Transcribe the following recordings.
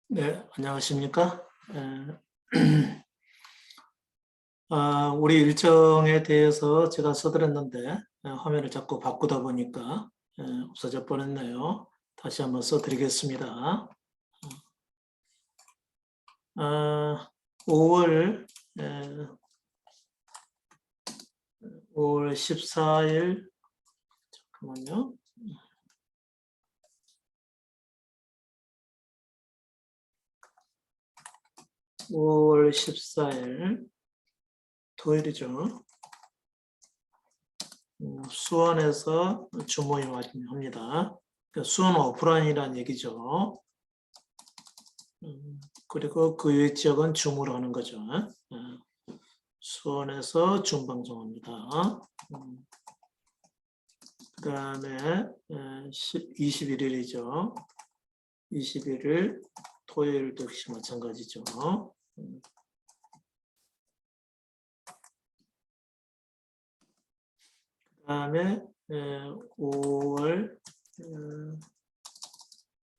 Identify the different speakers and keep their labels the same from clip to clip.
Speaker 1: 네, 안녕하십니까? 우리 일정에 대해서 제가 써드렸는데 화면을 자꾸 바꾸다 보니까 없어져 버렸네요. 다시 한번 써드리겠습니다. 5월 5월 14일 잠깐만요. 5월 14일 토요일이죠. 수원에서 주모임 합니다. 수원 오프라인이라는 얘기죠. 그리고 그 외 지역은 줌으로 하는 거죠. 수원에서 줌 방송합니다. 그 다음에 21일이죠. 21일 토요일도 역시 마찬가지죠. 그 다음에 5월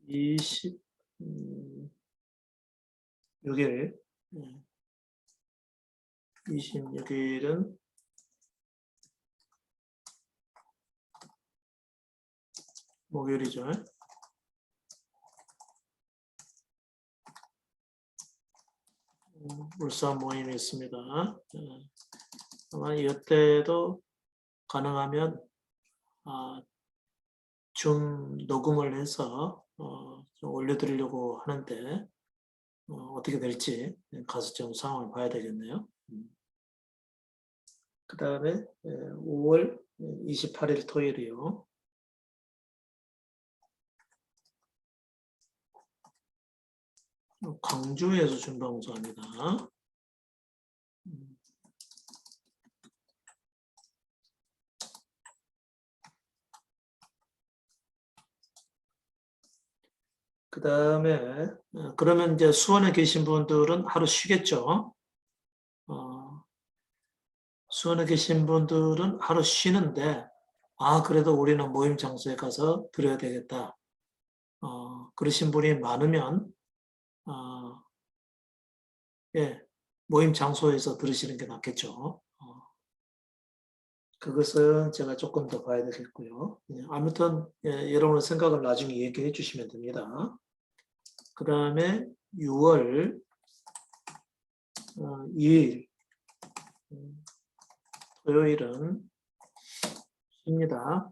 Speaker 1: 26일 26일은 목요일이죠. 울산 모임이 있습니다. 아마 이때도 가능하면 줌 녹음을 해서 좀 올려드리려고 하는데 어떻게 될지 가서 좀 상황을 봐야 되겠네요. 그 다음에 5월 28일 토요일이요. 광주에서 준방송합니다. 그 다음에 그러면 이제 수원에 계신 분들은 하루 쉬겠죠. 수원에 계신 분들은 하루 쉬는데 그래도 우리는 모임 장소에 가서 드려야 되겠다. 그러신 분이 많으면 예, 모임 장소에서 들으시는 게 낫겠죠. 그것은 제가 조금 더 봐야 되겠고요. 아무튼 여러분의 생각을 나중에 얘기해 주시면 됩니다. 그 다음에 6월 2일 토요일은 쉽니다.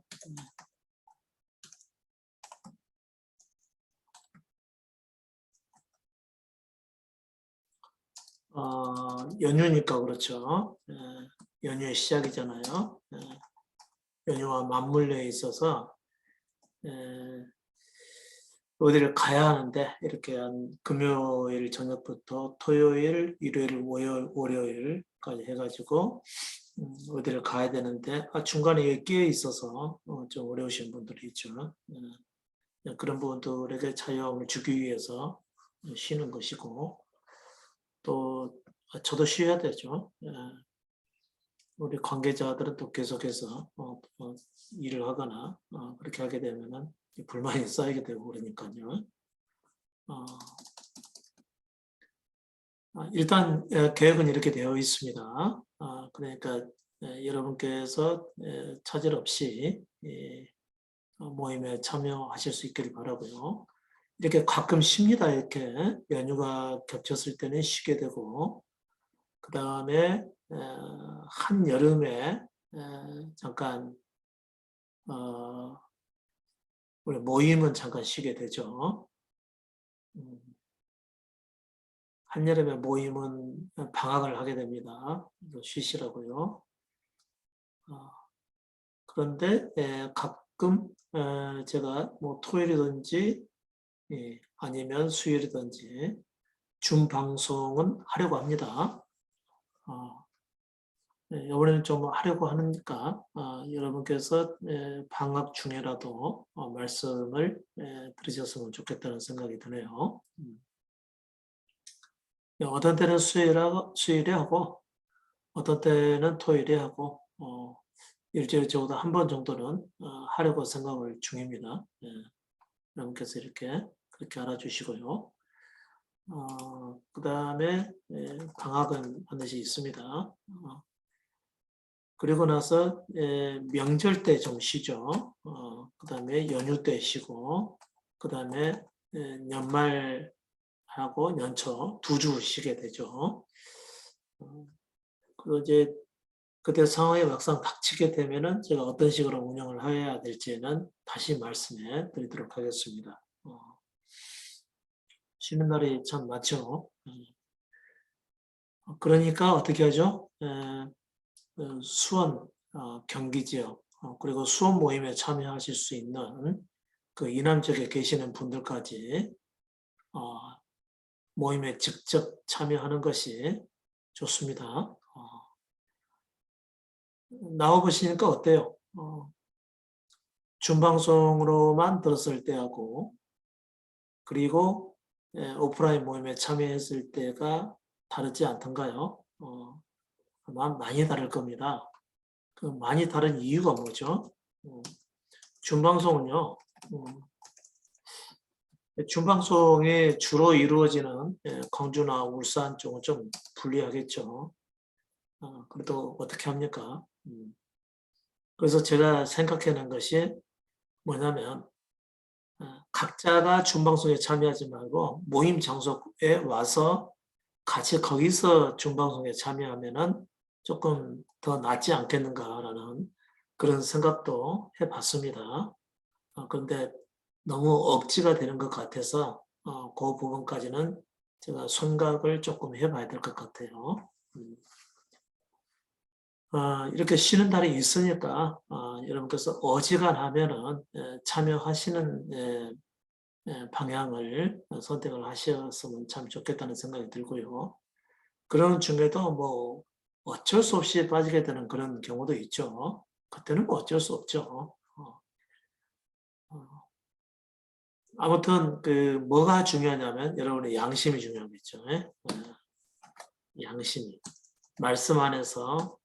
Speaker 1: 연휴니까 그렇죠. 연휴의 시작이잖아요. 연휴와 맞물려 있어서 어디를 가야 하는데 이렇게 한 금요일 저녁부터 토요일, 일요일, 월요일까지 해가지고 어디를 가야 되는데 중간에 끼어 있어서 좀 어려우신 분들이 있죠. 그런 분들에게 자유함을 주기 위해서 쉬는 것이고 또 저도 쉬어야 되죠. 우리 관계자들은 또 계속해서 일을 하거나 그렇게 하게 되면은 불만이 쌓이게 되고 그러니까요. 일단 계획은 이렇게 되어 있습니다. 그러니까 여러분께서 차질 없이 모임에 참여하실 수 있기를 바라고요. 이렇게 가끔 쉽니다. 이렇게 연휴가 겹쳤을 때는 쉬게 되고 그 다음에 한여름에 잠깐 우리 모임은 잠깐 쉬게 되죠. 한여름에 모임은 방학을 하게 됩니다. 쉬시라고요. 그런데 가끔 제가 뭐 토요일이든지 아니면 수요일이든지 줌 방송은 하려고 합니다. 이번에는 좀 하려고 하니까 여러분께서 방학 중에라도 말씀을 들으셨으면 좋겠다는 생각이 드네요. 어떤 때는 수요일에 하고 어떤 때는 토요일에 하고 일주일에 적어도 한 번 정도는 하려고 생각을 중입니다. 여러분께서 이렇게 그렇게 알아주시고요. 그 다음에 방학은 반드시 있습니다. 그리고 나서 명절 때 좀 쉬죠. 그 다음에 연휴 때 쉬고, 그 다음에 연말하고 연초 2주 쉬게 되죠. 그리고 이제 그때 상황이 막상 닥치게 되면은 제가 어떤 식으로 운영을 해야 될지는 다시 말씀해 드리도록 하겠습니다. 쉬는 날이 참 많죠. 그러니까 어떻게 하죠? 수원, 경기 지역, 그리고 수원 모임에 참여하실 수 있는 그 이남 지역에 계시는 분들까지 모임에 직접 참여하는 것이 좋습니다. 나와보시니까 어때요? 준방송으로만 들었을 때하고, 그리고 오프라인 모임에 참여했을 때가 다르지 않던가요? 아마 많이 다를 겁니다. 그 많이 다른 이유가 뭐죠? 준방송은요, 준방송에 주로 이루어지는 광주나 울산 쪽은 좀 불리하겠죠. 그래도 어떻게 합니까? 그래서 제가 생각해낸 것이 뭐냐면, 각자가 준방송에 참여하지 말고 모임 장소에 와서 같이 거기서 준방송에 참여하면은 조금 더 낫지 않겠는가라는 그런 생각도 해봤습니다. 그런데 너무 억지가 되는 것 같아서 그 부분까지는 제가 생각을 조금 해봐야 될 것 같아요. 이렇게 쉬는 날이 있으니까 여러분께서 어지간하면은 참여하시는 방향을 선택을 하셨으면 참 좋겠다는 생각이 들고요. 그런 중에도 뭐 어쩔 수 없이 빠지게 되는 그런 경우도 있죠. 그때는 뭐 어쩔 수 없죠. 아무튼 그 뭐가 중요하냐면 여러분의 양심이 중요하겠죠. 양심이. 말씀 안에서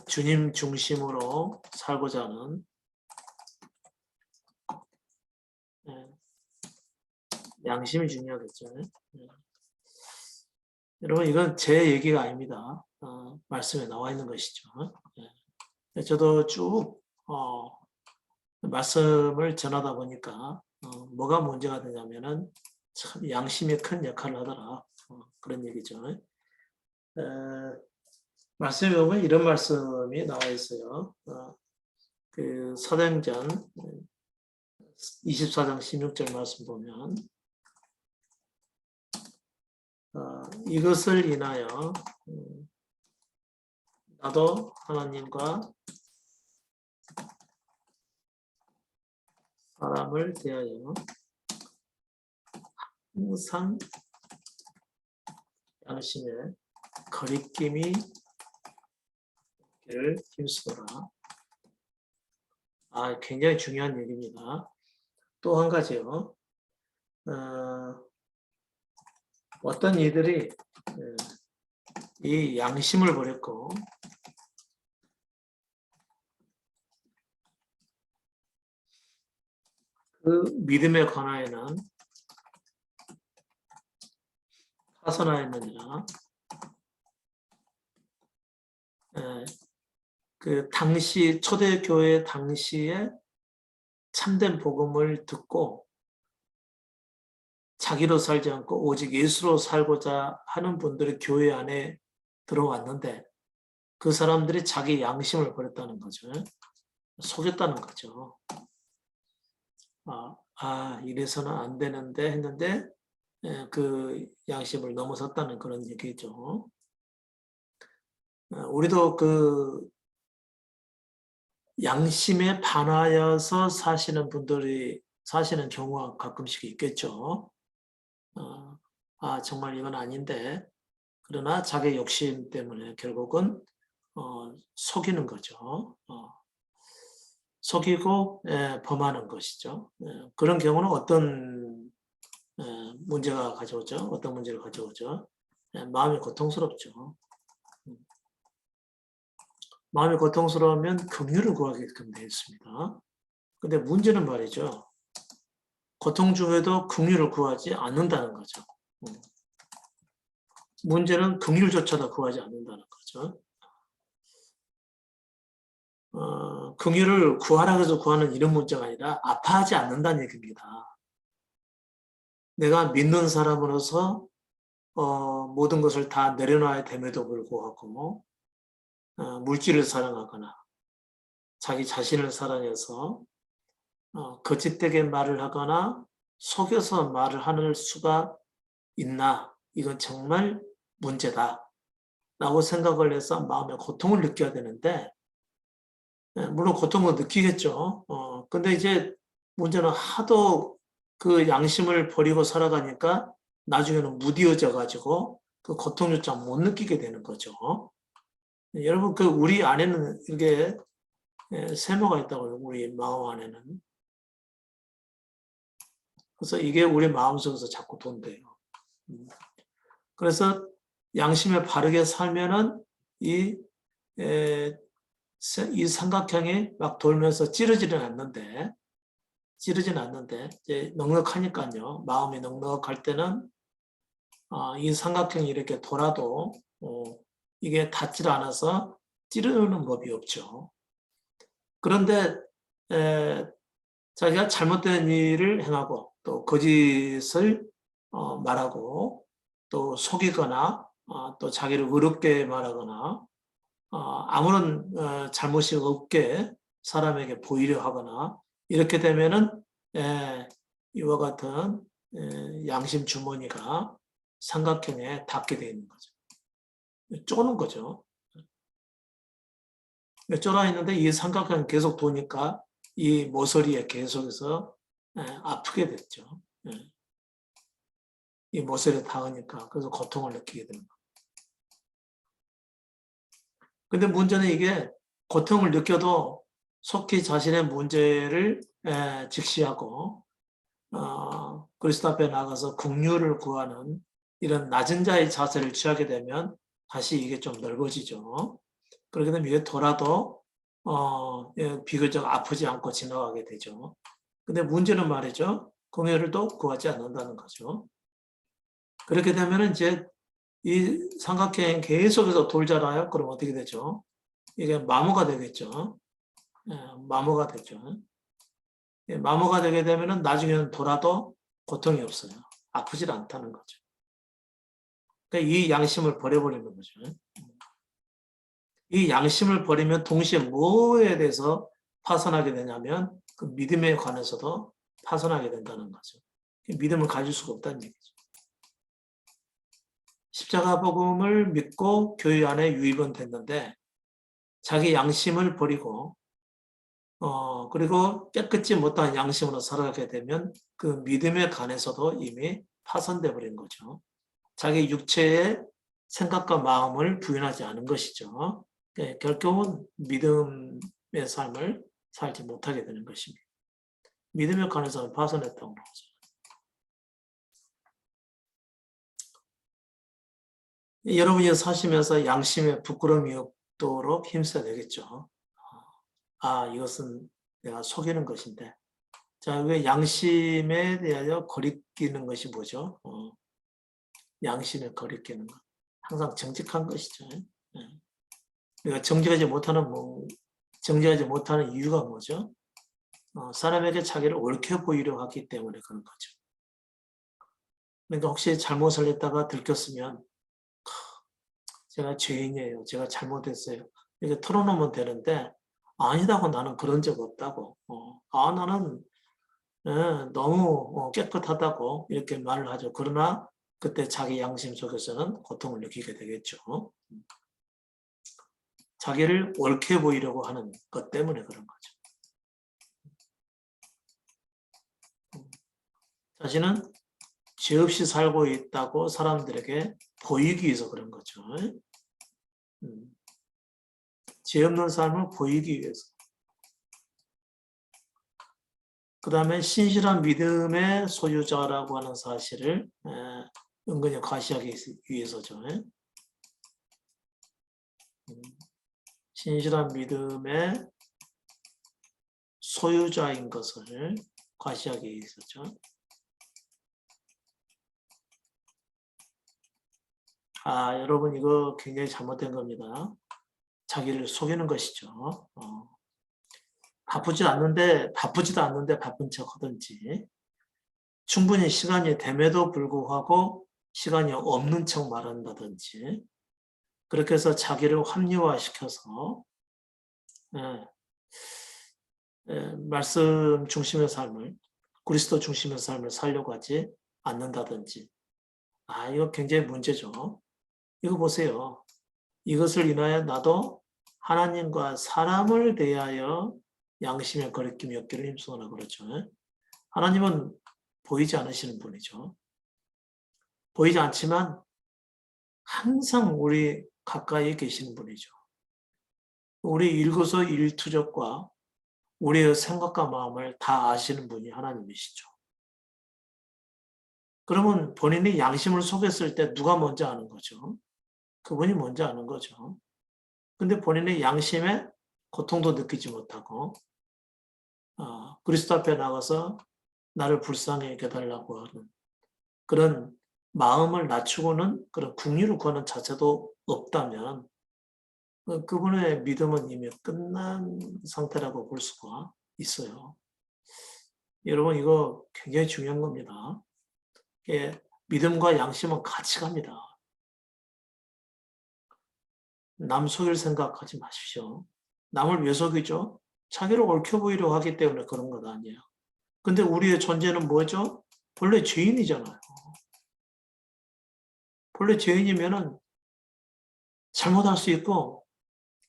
Speaker 1: 주님 중심으로 살고자 하는 양심이 중요하겠죠. 여러분 이건 제 얘기가 아닙니다. 말씀에 나와 있는 것이죠. 저도 쭉 말씀을 전하다 보니까 뭐가 문제가 되냐면은 참 양심이 큰 역할을 하더라. 그런 얘기죠. 말씀에 보면 이런 말씀이 나와 있어요. 그 사도행전 24장 16절 말씀 보면 이것을 인하여 나도 하나님과 사람을 대하여 항상 양심에 거리낌이 없기를 힘쓰더라. 굉장히 중요한 얘기입니다. 또 한 가지요. 어떤 이들이 이 양심을 버렸고 그 믿음에 관하여는 파선하였느니라. 그 당시 초대교회 당시에 참된 복음을 듣고 자기로 살지 않고 오직 예수로 살고자 하는 분들이 교회 안에 들어왔는데 그 사람들이 자기 양심을 버렸다는 거죠. 속였다는 거죠. 이래서는 안 되는데 했는데 그 양심을 넘어섰다는 그런 얘기죠. 우리도 그 양심에 반하여서 사시는 분들이 사시는 경우가 가끔씩 있겠죠. 정말 이건 아닌데 그러나 자기 욕심 때문에 결국은 속이는 거죠. 속이고 범하는 것이죠. 그런 경우는 어떤 문제가 가져오죠? 어떤 문제를 가져오죠? 마음이 고통스럽죠. 마음이 고통스러우면 긍휼을 구하게끔 되어 있습니다. 근데 문제는 말이죠. 고통 중에도 긍휼을 구하지 않는다는 거죠. 문제는 긍휼조차도 구하지 않는다는 거죠. 긍휼을 구하라 해서 구하는 이런 문제가 아니라 아파하지 않는다는 얘기입니다. 내가 믿는 사람으로서 모든 것을 다 내려놔야 됨에도 불구하고 물질을 사랑하거나 자기 자신을 사랑해서 거짓되게 말을 하거나 속여서 말을 하는 수가 있나? 이건 정말 문제다 라고 생각을 해서 마음의 고통을 느껴야 되는데, 물론 고통을 느끼겠죠. 근데 이제 문제는 하도 그 양심을 버리고 살아가니까 나중에는 무디어져 가지고 그 고통조차 못 느끼게 되는 거죠. 여러분, 그 우리 안에는 이게 세모가 있다고요. 우리 마음 안에는. 그래서 이게 우리 마음속에서 자꾸 돈대요. 그래서 양심에 바르게 살면은 이 삼각형이 막 돌면서 찌르지는 않는데, 이제 넉넉하니까요. 마음이 넉넉할 때는 이 삼각형이 이렇게 돌아도 이게 닿질 않아서 찌르는 법이 없죠. 그런데 자기가 잘못된 일을 행하고 또 거짓을 말하고 또 속이거나 또 자기를 의롭게 말하거나 아무런 잘못이 없게 사람에게 보이려 하거나 이렇게 되면은 이와 같은 양심 주머니가 삼각형에 닿게 되어 있는 거죠. 쪼는 거죠. 쫄아 있는데 이 삼각형이 계속 도니까 이 모서리에 계속해서 아프게 됐죠. 이 모서리에 닿으니까 그래서 고통을 느끼게 되는 거예요. 근데 문제는 이게 고통을 느껴도 속히 자신의 문제를 직시하고 그리스도 앞에 나가서 긍휼을 구하는 이런 낮은 자의 자세를 취하게 되면 다시 이게 좀 넓어지죠. 그렇게 되면 이게 돌아도 비교적 아프지 않고 지나가게 되죠. 근데 문제는 말이죠. 긍휼을 또 구하지 않는다는 거죠. 그렇게 되면 이제 이 삼각형 계속해서 돌잖아요. 그럼 어떻게 되죠? 이게 마모가 되겠죠. 마모가 되죠. 마모가 되게 되면 나중에는 돌아도 고통이 없어요. 아프질 않다는 거죠. 그러니까 이 양심을 버려버리는 거죠. 이 양심을 버리면 동시에 뭐에 대해서 파산하게 되냐면 그 믿음에 관해서도 파산하게 된다는 거죠. 믿음을 가질 수가 없다는 얘기죠. 십자가 복음을 믿고 교회 안에 유입은 됐는데 자기 양심을 버리고 그리고 깨끗지 못한 양심으로 살아가게 되면 그 믿음에 관해서도 이미 파손돼 버린 거죠. 자기 육체의 생각과 마음을 부인하지 않은 것이죠. 결국은 믿음의 삶을 살지 못하게 되는 것입니다. 믿음에 관해서는 파손했다고 하죠. 여러분이 사시면서 양심에 부끄러움이 없도록 힘써야 되겠죠. 이것은 내가 속이는 것인데. 자, 왜 양심에 대하여 거리끼는 것이 뭐죠? 양심에 거리끼는 것. 항상 정직한 것이죠. 우리가 정직하지 못하는 이유가 뭐죠? 사람에게 자기를 옳게 보이려 하기 때문에 그런 거죠. 그러니까 혹시 잘못을 했다가 들켰으면 제가 죄인이에요. 제가 잘못했어요. 이렇게 털어놓으면 되는데 아니다고 나는 그런 적 없다고. 나는 너무 깨끗하다고 이렇게 말을 하죠. 그러나 그때 자기 양심 속에서는 고통을 느끼게 되겠죠. 자기를 옳게 보이려고 하는 것 때문에 그런 거죠. 자신은 죄 없이 살고 있다고 사람들에게 보이기 위해서 그런 거죠. 죄 없는 삶을 보이기 위해서. 그 다음에 신실한 믿음의 소유자라고 하는 사실을 은근히 과시하기 위해서죠. 신실한 믿음의 소유자인 것을 과시하기 위해서죠. 여러분 이거 굉장히 잘못된 겁니다. 자기를 속이는 것이죠. 바쁘지도 않는데 바쁜 척 하든지, 충분히 시간이 됨에도 불구하고 시간이 없는 척 말한다든지, 그렇게 해서 자기를 합리화시켜서 예, 말씀 중심의 삶을, 그리스도 중심의 삶을 살려고 하지 않는다든지, 이거 굉장히 문제죠. 이거 보세요. 이것을 인하여 나도 하나님과 사람을 대하여 양심의 거리낌이 없기를 힘쓰거나 그러죠. 하나님은 보이지 않으시는 분이죠. 보이지 않지만 항상 우리 가까이에 계시는 분이죠. 우리 일거수일투족과 우리의 생각과 마음을 다 아시는 분이 하나님이시죠. 그러면 본인이 양심을 속였을 때 누가 먼저 아는 거죠? 그분이 먼저 아는 거죠. 근데 본인의 양심에 고통도 느끼지 못하고 그리스도 앞에 나가서 나를 불쌍히 여겨달라고 하는 그런 마음을 낮추고는 그런 궁리를 구하는 자체도 없다면 그분의 믿음은 이미 끝난 상태라고 볼 수가 있어요. 여러분 이거 굉장히 중요한 겁니다. 믿음과 양심은 같이 갑니다. 남 속일 생각하지 마십시오. 남을 왜 속이죠? 자기를 옳게 보이려고 하기 때문에 그런 것 아니에요. 근데 우리의 존재는 뭐죠? 본래 죄인이잖아요. 본래 죄인이면은 잘못할 수 있고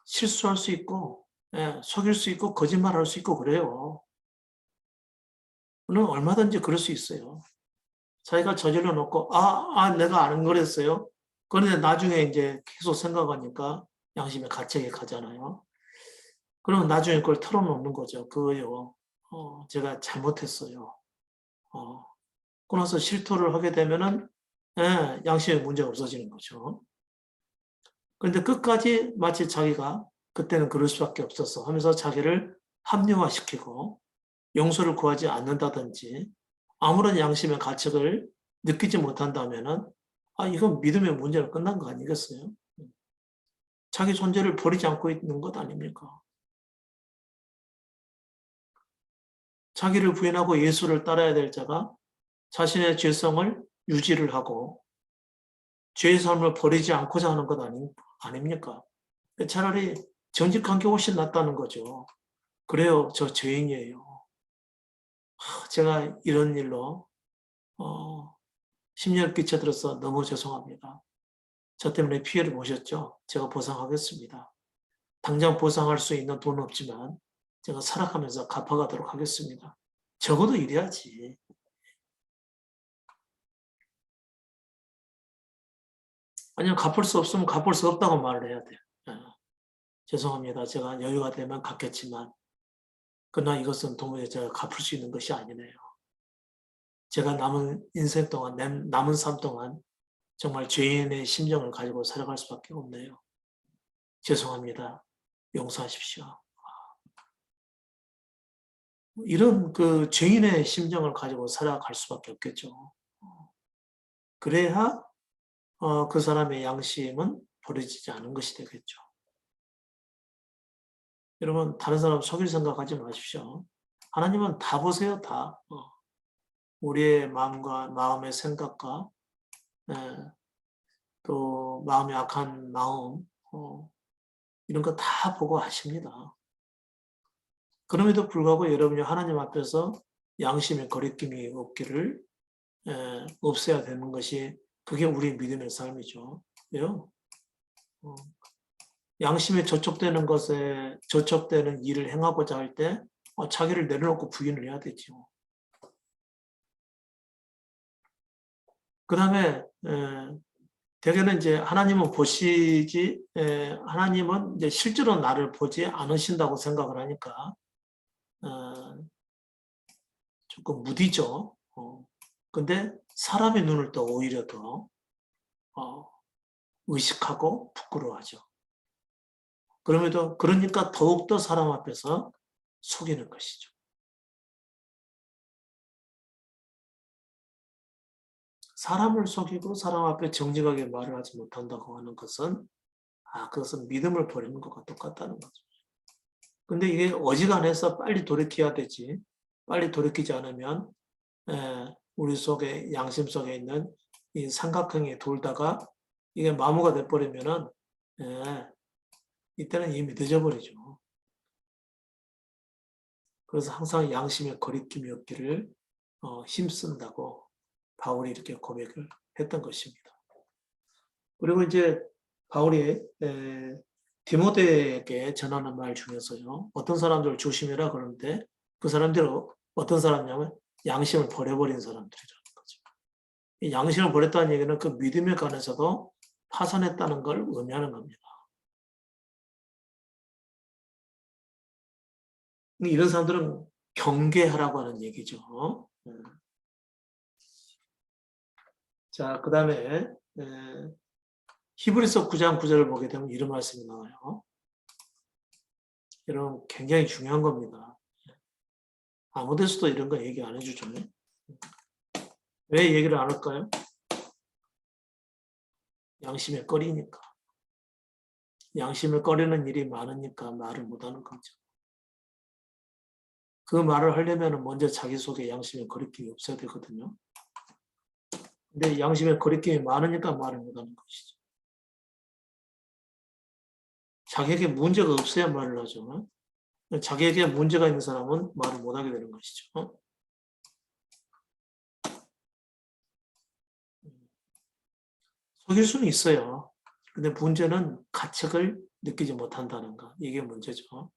Speaker 1: 실수할 수 있고 속일 수 있고 거짓말할 수 있고 그래요. 그는 얼마든지 그럴 수 있어요. 자기가 저질러 놓고 내가 안 그랬어요. 그런데 나중에 이제 계속 생각하니까 양심의 가책에 가잖아요. 그러면 나중에 그걸 털어놓는 거죠. 그거요. 제가 잘못했어요. 그러고 나서 실토를 하게 되면은 양심의 문제가 없어지는 거죠. 그런데 끝까지 마치 자기가 그때는 그럴 수밖에 없었어 하면서 자기를 합리화시키고 용서를 구하지 않는다든지 아무런 양심의 가책을 느끼지 못한다면은 이건 믿음의 문제로 끝난 거 아니겠어요? 자기 존재를 버리지 않고 있는 것 아닙니까? 자기를 부인하고 예수를 따라야 될 자가 자신의 죄성을 유지를 하고 죄의 삶을 버리지 않고자 하는 것 아닙니까? 차라리 정직한 게 훨씬 낫다는 거죠. 그래요, 저 죄인이에요. 제가 이런 일로 심려를 끼쳐드려서 너무 죄송합니다. 저 때문에 피해를 보셨죠? 제가 보상하겠습니다. 당장 보상할 수 있는 돈은 없지만 제가 살아가면서 갚아가도록 하겠습니다. 적어도 이래야지. 아니면 갚을 수 없으면 갚을 수 없다고 말을 해야 돼요. 죄송합니다. 제가 여유가 되면 갚겠지만 그러나 이것은 도무지 제가 갚을 수 있는 것이 아니네요. 제가 남은 인생 동안, 남은 삶 동안 정말 죄인의 심정을 가지고 살아갈 수밖에 없네요. 죄송합니다. 용서하십시오. 이런 그 죄인의 심정을 가지고 살아갈 수밖에 없겠죠. 그래야 그 사람의 양심은 버려지지 않은 것이 되겠죠. 여러분 다른 사람 속일 생각하지 마십시오. 하나님은 다 보세요. 다. 우리의 마음과 마음의 생각과 또 마음의 악한 마음 이런 거 다 보고 하십니다. 그럼에도 불구하고 여러분이 하나님 앞에서 양심의 거리낌이 없기를 없어야 되는 것이 그게 우리 믿음의 삶이죠. 왜요? 양심에 저촉되는 일을 행하고자 할 때 자기를 내려놓고 부인을 해야 되죠. 그 다음에 대개는 이제 하나님은 하나님은 이제 실제로 나를 보지 않으신다고 생각을 하니까 조금 무디죠. 근데 사람의 눈을 또 오히려 더 의식하고 부끄러워하죠. 그러니까 더욱더 사람 앞에서 속이는 것이죠. 사람을 속이고 사람 앞에 정직하게 말을 하지 못한다고 하는 것은 그것은 믿음을 버리는 것과 똑같다는 거죠. 근데 이게 어지간해서 빨리 돌이켜야 되지. 빨리 돌이키지 않으면 우리 속에 양심 속에 있는 이 삼각형이 돌다가 이게 마모가 돼버리면은 이때는 이미 늦어버리죠. 그래서 항상 양심의 거리낌이 없기를 힘쓴다고 바울이 이렇게 고백을 했던 것입니다. 그리고 이제 바울이 디모데에게 전하는 말 중에서요. 어떤 사람들을 조심해라 그러는데 그 사람들은 어떤 사람이냐면 양심을 버려버린 사람들이라는 거죠. 이 양심을 버렸다는 얘기는 그 믿음에 관해서도 파산했다는 걸 의미하는 겁니다. 이런 사람들은 경계하라고 하는 얘기죠. 자, 그 다음에 히브리서 9장 9절을 보게 되면 이런 말씀이 나와요. 여러분 굉장히 중요한 겁니다. 아무 데서도 이런 거 얘기 안 해주죠. 왜 얘기를 안 할까요? 양심에 꺼리니까. 양심을 꺼리는 일이 많으니까 말을 못하는 거죠. 그 말을 하려면 먼저 자기 속에 양심의 거리낌이 없어야 되거든요. 근데 양심의 거리낌이 많으니까 말을 못하는 것이죠. 자기에게 문제가 없어야 말을 하죠. 자기에게 문제가 있는 사람은 말을 못하게 되는 것이죠. 속일 수는 있어요. 근데 문제는 가책을 느끼지 못한다는 거. 이게 문제죠.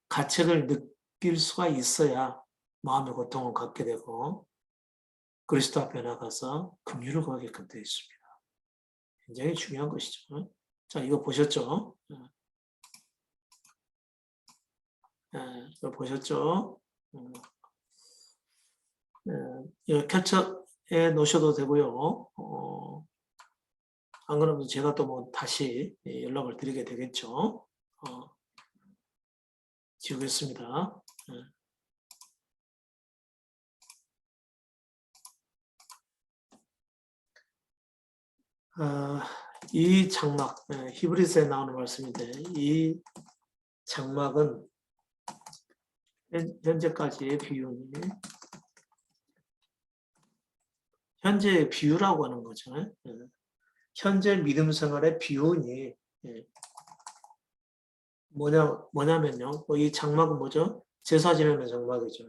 Speaker 1: 가책을 느낄 수가 있어야 마음의 고통을 갖게 되고 그리스도 앞에 나가서 긍휼을 구하게끔 되어 있습니다. 굉장히 중요한 것이죠. 자, 이거 보셨죠? 이거 보셨죠? 이거 캡처해 놓으셔도 되고요. 안 그러면 제가 또 뭐 다시 연락을 드리게 되겠죠. 지우겠습니다. 이 장막, 히브리서에 나오는 말씀인데 이 장막은 현재까지의 비유니 현재의 비유라고 하는 거죠. 현재 믿음 생활의 비유니 뭐냐면요. 이 장막은 뭐죠? 제사 지내는 장막이죠.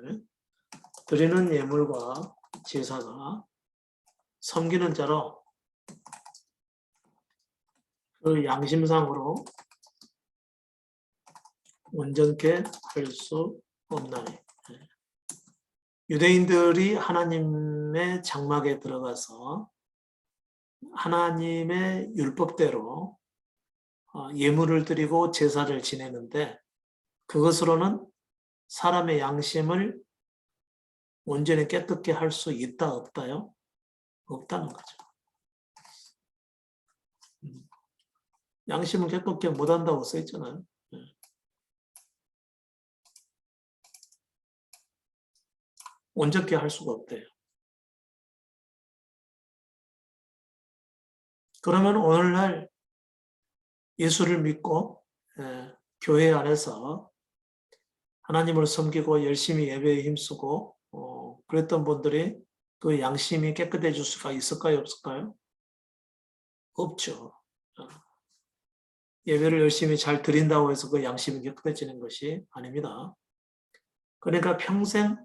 Speaker 1: 드리는 예물과 제사가 섬기는 자로 그 양심상으로 온전케 할 수 없나니. 유대인들이 하나님의 장막에 들어가서 하나님의 율법대로 예물을 드리고 제사를 지내는데 그것으로는 사람의 양심을 온전히 깨끗게 할 수 있다 없다요? 없다는 거죠. 양심을 깨끗게 못한다고 써있잖아요. 온전케 할 수가 없대요. 그러면 오늘날 예수를 믿고 교회 안에서 하나님을 섬기고 열심히 예배에 힘쓰고 그랬던 분들이 그 양심이 깨끗해질 수가 있을까요? 없을까요? 없죠. 예배를 열심히 잘 드린다고 해서 그 양심이 깨끗해지는 것이 아닙니다. 그러니까 평생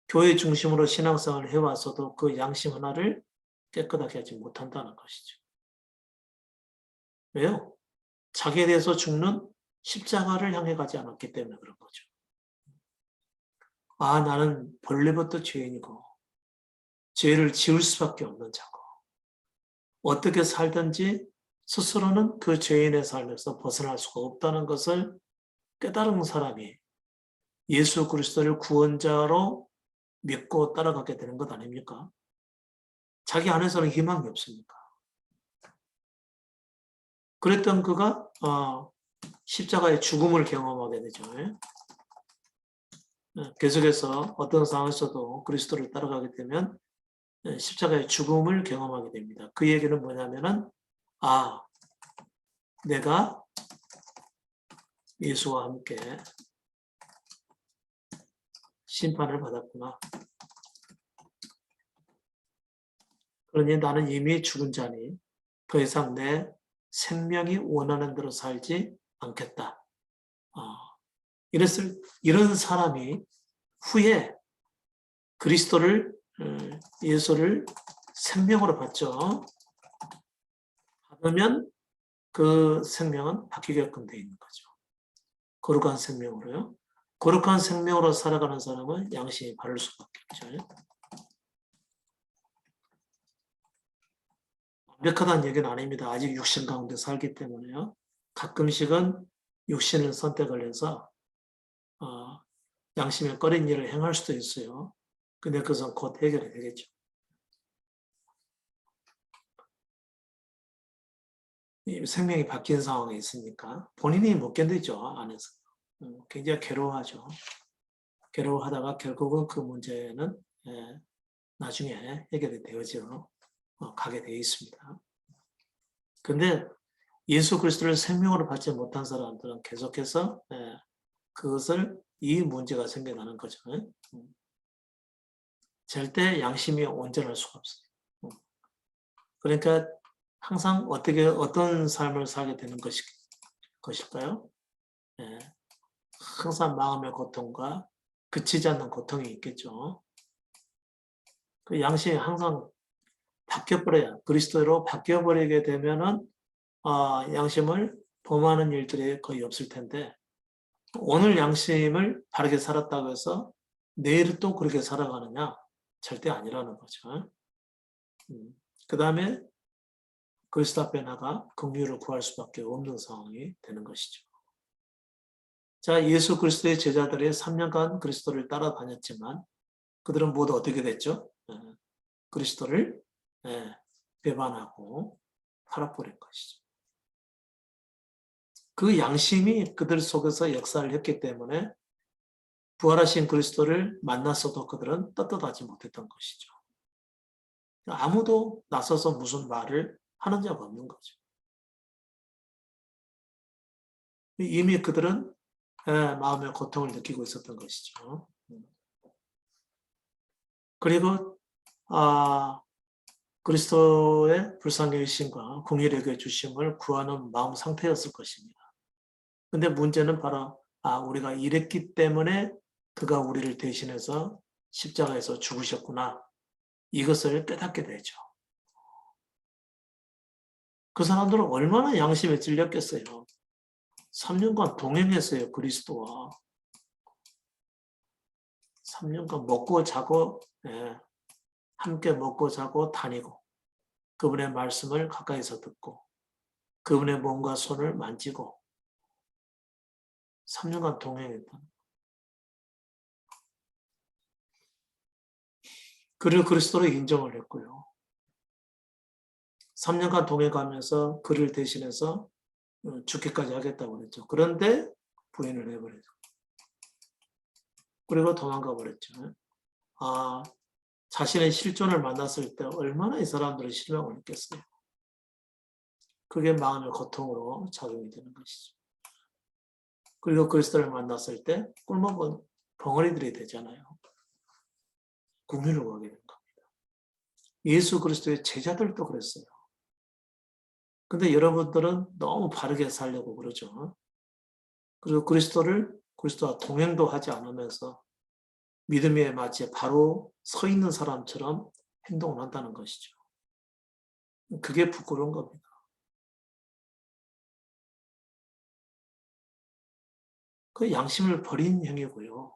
Speaker 1: 교회 중심으로 신앙생활을 해왔어도 그 양심 하나를 깨끗하게 하지 못한다는 것이죠. 왜요? 자기에 대해서 죽는 십자가를 향해 가지 않았기 때문에 그런 거죠. 나는 본래부터 죄인이고 죄를 지을 수밖에 없는 자고 어떻게 살든지 스스로는 그 죄인의 삶에서 벗어날 수가 없다는 것을 깨달은 사람이 예수 그리스도를 구원자로 믿고 따라가게 되는 것 아닙니까? 자기 안에서는 희망이 없습니까? 그랬던 그가 십자가의 죽음을 경험하게 되죠. 계속해서 어떤 상황에서도 그리스도를 따라가게 되면 십자가의 죽음을 경험하게 됩니다. 그 얘기는 뭐냐면은 내가 예수와 함께 심판을 받았구나. 그러니 나는 이미 죽은 자니 더 이상 내 생명이 원하는 대로 살지 않겠다. 이런 사람이 후에 그리스도를 예수를 생명으로 받죠. 받으면 그 생명은 바뀌게끔 되어 있는 거죠. 거룩한 생명으로요. 거룩한 생명으로 살아가는 사람은 양심이 바를 수밖에 없죠. 완벽하다는 얘기는 아닙니다. 아직 육신 가운데 살기 때문에요. 가끔씩은 육신을 선택을 해서 양심에 꺼린 일을 행할 수도 있어요. 근데 그것은 곧 해결이 되겠죠. 생명이 바뀐 상황에 있으니까 본인이 못 견디죠. 안에서. 굉장히 괴로워하죠. 괴로워하다가 결국은 그 문제는 나중에 해결이 되어져 가게 되어 있습니다. 근데 예수 그리스도를 생명으로 받지 못한 사람들은 계속해서 이 문제가 생겨나는 거죠. 절대 양심이 온전할 수가 없어요. 그러니까 항상 어떤 삶을 살게 되는 것일까요? 항상 마음의 고통과 그치지 않는 고통이 있겠죠. 그 양심이 항상 바뀌어버려요. 그리스도로 바뀌어버리게 되면은 양심을 범하는 일들이 거의 없을 텐데 오늘 양심을 바르게 살았다고 해서 내일 또 그렇게 살아가느냐? 절대 아니라는 거죠. 그 다음에 그리스도 앞에 나가 긍휼을 구할 수밖에 없는 상황이 되는 것이죠. 자, 예수 그리스도의 제자들이 3년간 그리스도를 따라다녔지만 그들은 모두 어떻게 됐죠? 그리스도를 배반하고 팔아버린 것이죠. 그 양심이 그들 속에서 역사를 했기 때문에 부활하신 그리스도를 만났어도 그들은 떳떳하지 못했던 것이죠. 아무도 나서서 무슨 말을 하는 자가 없는 거죠. 이미 그들은 마음의 고통을 느끼고 있었던 것이죠. 그리고 그리스도의 불쌍히 여기심과 공의를 여겨 주심을 구하는 마음 상태였을 것입니다. 근데 문제는 바로 우리가 이랬기 때문에 그가 우리를 대신해서 십자가에서 죽으셨구나. 이것을 깨닫게 되죠. 그 사람들은 얼마나 양심에 찔렸겠어요. 3년간 동행했어요, 그리스도와. 3년간 먹고 자고 함께 먹고 자고 다니고 그분의 말씀을 가까이서 듣고 그분의 몸과 손을 만지고 3년간 동행했다. 그를 그리스도로 인정을 했고요. 3년간 동행하면서 그를 대신해서 죽기까지 하겠다고 그랬죠. 그런데 부인을 해버렸죠. 그리고 도망가 버렸죠. 자신의 실존을 만났을 때 얼마나 이 사람들은 실망을 했겠어요. 그게 마음의 고통으로 작용이 되는 것이죠. 그리고 그리스도를 만났을 때 꿀먹은 벙어리들이 되잖아요. 국민을 구하게 된 겁니다. 예수 그리스도의 제자들도 그랬어요. 근데 여러분들은 너무 바르게 살려고 그러죠. 그리고 그리스도와 동행도 하지 않으면서 믿음에 맞게 바로 서 있는 사람처럼 행동을 한다는 것이죠. 그게 부끄러운 겁니다. 그 양심을 버린 행위고요.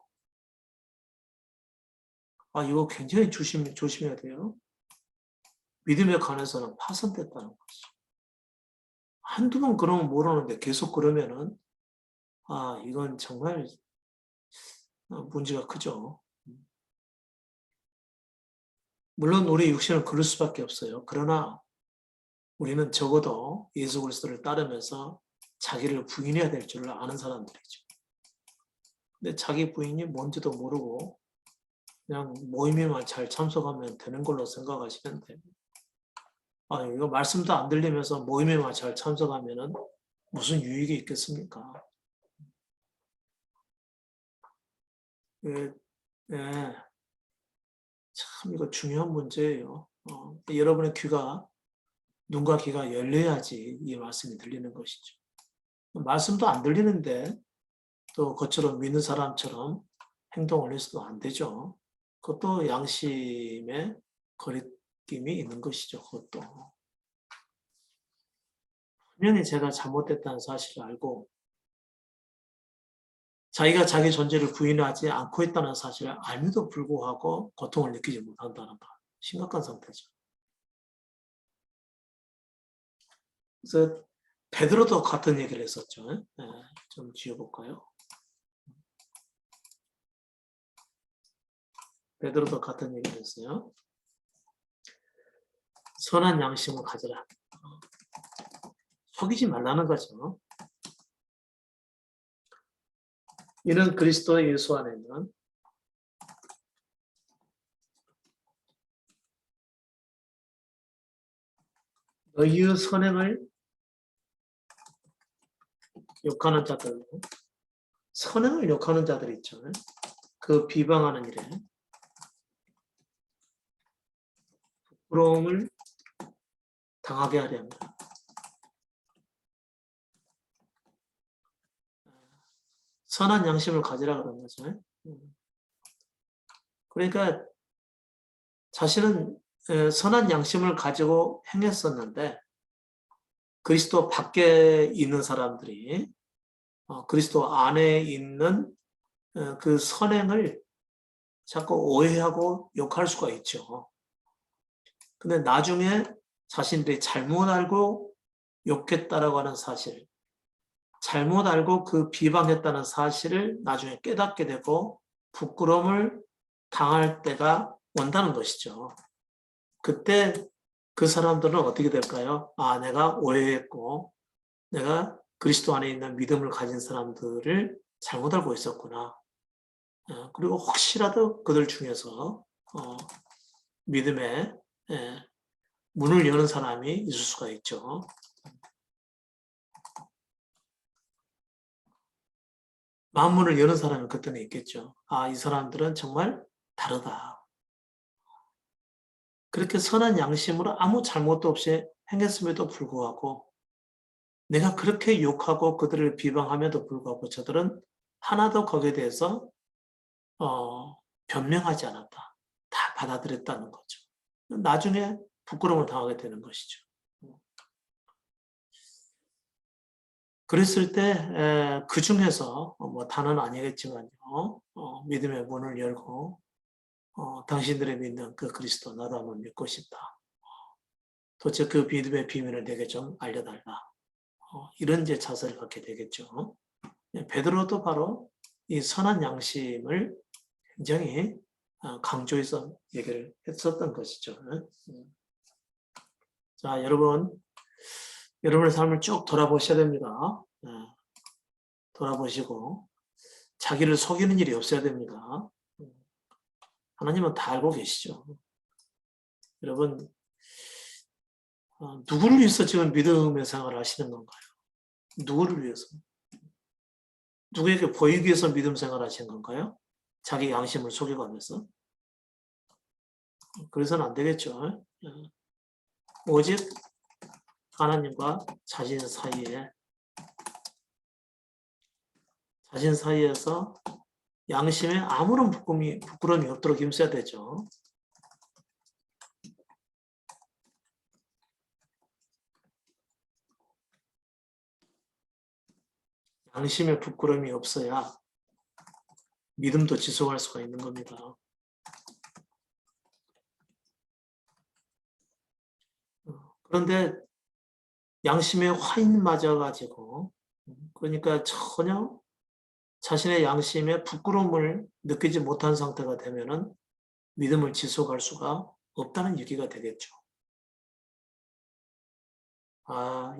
Speaker 1: 이거 굉장히 조심해야 돼요. 믿음에 관해서는 파손됐다는 것이죠. 한두 번 그러면 모르는데 계속 그러면은 이건 정말 문제가 크죠. 물론 우리 육신은 그럴 수밖에 없어요. 그러나 우리는 적어도 예수 그리스도를 따르면서 자기를 부인해야 될 줄을 아는 사람들이죠. 근데 자기 부인이 뭔지도 모르고 그냥 모임에만 잘 참석하면 되는 걸로 생각하시는데, 이거 말씀도 안 들리면서 모임에만 잘 참석하면은 무슨 유익이 있겠습니까? 예, 예, 참 이거 중요한 문제예요. 여러분의 눈과 귀가 열려야지 이 말씀이 들리는 것이죠. 말씀도 안 들리는데 또 그처럼 믿는 사람처럼 행동을 해서도 안 되죠. 그것도 양심의 거리낌이 있는 것이죠. 그것도. 분명히 제가 잘못됐다는 사실을 알고 자기가 자기 존재를 부인하지 않고 있다는 사실을 알면도 불구하고 고통을 느끼지 못한다는 것. 심각한 상태죠. 그래서 베드로도 같은 얘기를 했었죠. 좀 지어볼까요? 베드로도 같은 얘기를 했어요. 선한 양심을 가져라. 속이지 말라는 거죠. 이는 그리스도 예수 안에는 너희의 선행을 욕하는 자들, 선행을 욕하는 자들 있죠. 그 비방하는 일에 부러움을 당하게 하려 합니다. 선한 양심을 가지라 그런 거죠. 그러니까 자신은 선한 양심을 가지고 행했었는데 그리스도 밖에 있는 사람들이 그리스도 안에 있는 그 선행을 자꾸 오해하고 욕할 수가 있죠. 근데 나중에 자신들이 잘못 알고 욕했다라고 하는 사실, 잘못 알고 그 비방했다는 사실을 나중에 깨닫게 되고 부끄러움을 당할 때가 온다는 것이죠. 그때 그 사람들은 어떻게 될까요? 내가 오해했고 내가 그리스도 안에 있는 믿음을 가진 사람들을 잘못 알고 있었구나. 그리고 혹시라도 그들 중에서 믿음의 문을 여는 사람이 있을 수가 있죠. 마음문을 여는 사람이 그때는 있겠죠. 이 사람들은 정말 다르다. 그렇게 선한 양심으로 아무 잘못도 없이 행했음에도 불구하고 내가 그렇게 욕하고 그들을 비방함에도 불구하고 저들은 하나도 거기에 대해서 변명하지 않았다. 다 받아들였다는 거죠. 나중에 부끄러움을 당하게 되는 것이죠. 그랬을 때 그 중에서 뭐 다는 아니겠지만요. 믿음의 문을 열고 당신들의 믿는 그 그리스도 나도 한번 믿고 싶다. 도대체 그 믿음의 비밀을 내게 좀 알려달라. 이런 이제 자세를 갖게 되겠죠. 베드로도 바로 이 선한 양심을 굉장히 강조해서 얘기를 했었던 것이죠. 자, 여러분의 삶을 쭉 돌아보셔야 됩니다. 돌아보시고 자기를 속이는 일이 없어야 됩니다. 하나님은 다 알고 계시죠. 여러분, 누구를 위해서 지금 믿음의 생활을 하시는 건가요? 누구를 위해서? 누구에게 보이기 위해서 믿음 생활을 하시는 건가요? 자기 양심을 속여가면서? 그래서는 안 되겠죠. 오직 하나님과 자신 사이에서 양심에 아무런 부끄러움이 없도록 힘써야 되죠. 양심에 부끄러움이 없어야 믿음도 지속할 수가 있는 겁니다. 그런데 양심에 화인 맞아가지고 그러니까 전혀 자신의 양심에 부끄러움을 느끼지 못한 상태가 되면은 믿음을 지속할 수가 없다는 얘기가 되겠죠.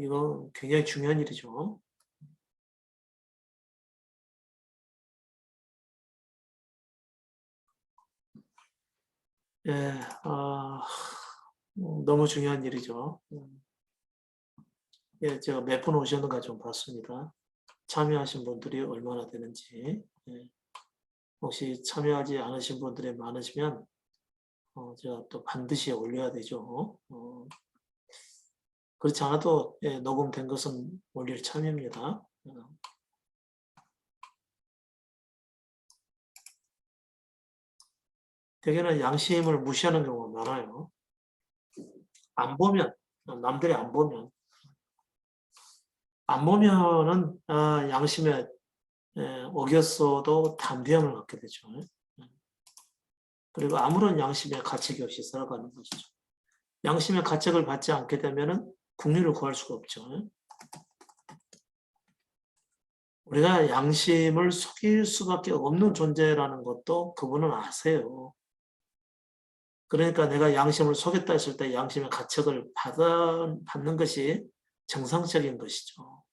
Speaker 1: 이거 굉장히 중요한 일이죠. 예, 너무 중요한 일이죠. 예, 제가 몇 분 오셨는가 좀 봤습니다. 참여하신 분들이 얼마나 되는지. 예, 혹시 참여하지 않으신 분들이 많으시면 제가 또 반드시 올려야 되죠. 그렇지 않아도 예, 녹음된 것은 올릴 참여입니다. 대개는 양심을 무시하는 경우가 많아요. 안 보면, 남들이 안 보면은 양심에 어겼어도 담대함을 갖게 되죠. 그리고 아무런 양심의 가책이 없이 살아가는 것이죠. 양심의 가책을 받지 않게 되면은 국리를 구할 수가 없죠. 우리가 양심을 속일 수밖에 없는 존재라는 것도 그분은 아세요. 그러니까 내가 양심을 속였다 했을 때 양심의 가책을 받는 것이 정상적인 것이죠.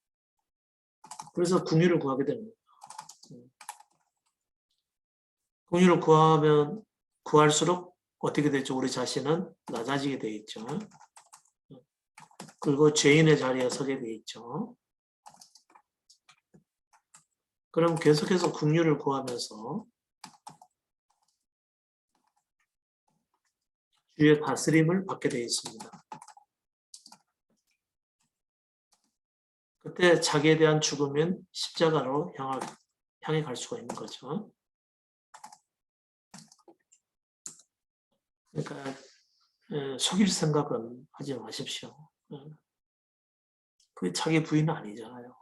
Speaker 1: 그래서 궁유를 구하게 됩니다. 궁유를 구할수록 어떻게 되죠? 우리 자신은 낮아지게 되어 있죠. 그리고 죄인의 자리에 서게 되어 있죠. 그럼 계속해서 궁유를 구하면서 주의 다스림을 받게 되어 있습니다. 그때 자기에 대한 죽음인 십자가로 향해 갈 수가 있는 거죠. 그러니까 속일 생각은 하지 마십시오. 그게 자기 부인은 아니잖아요.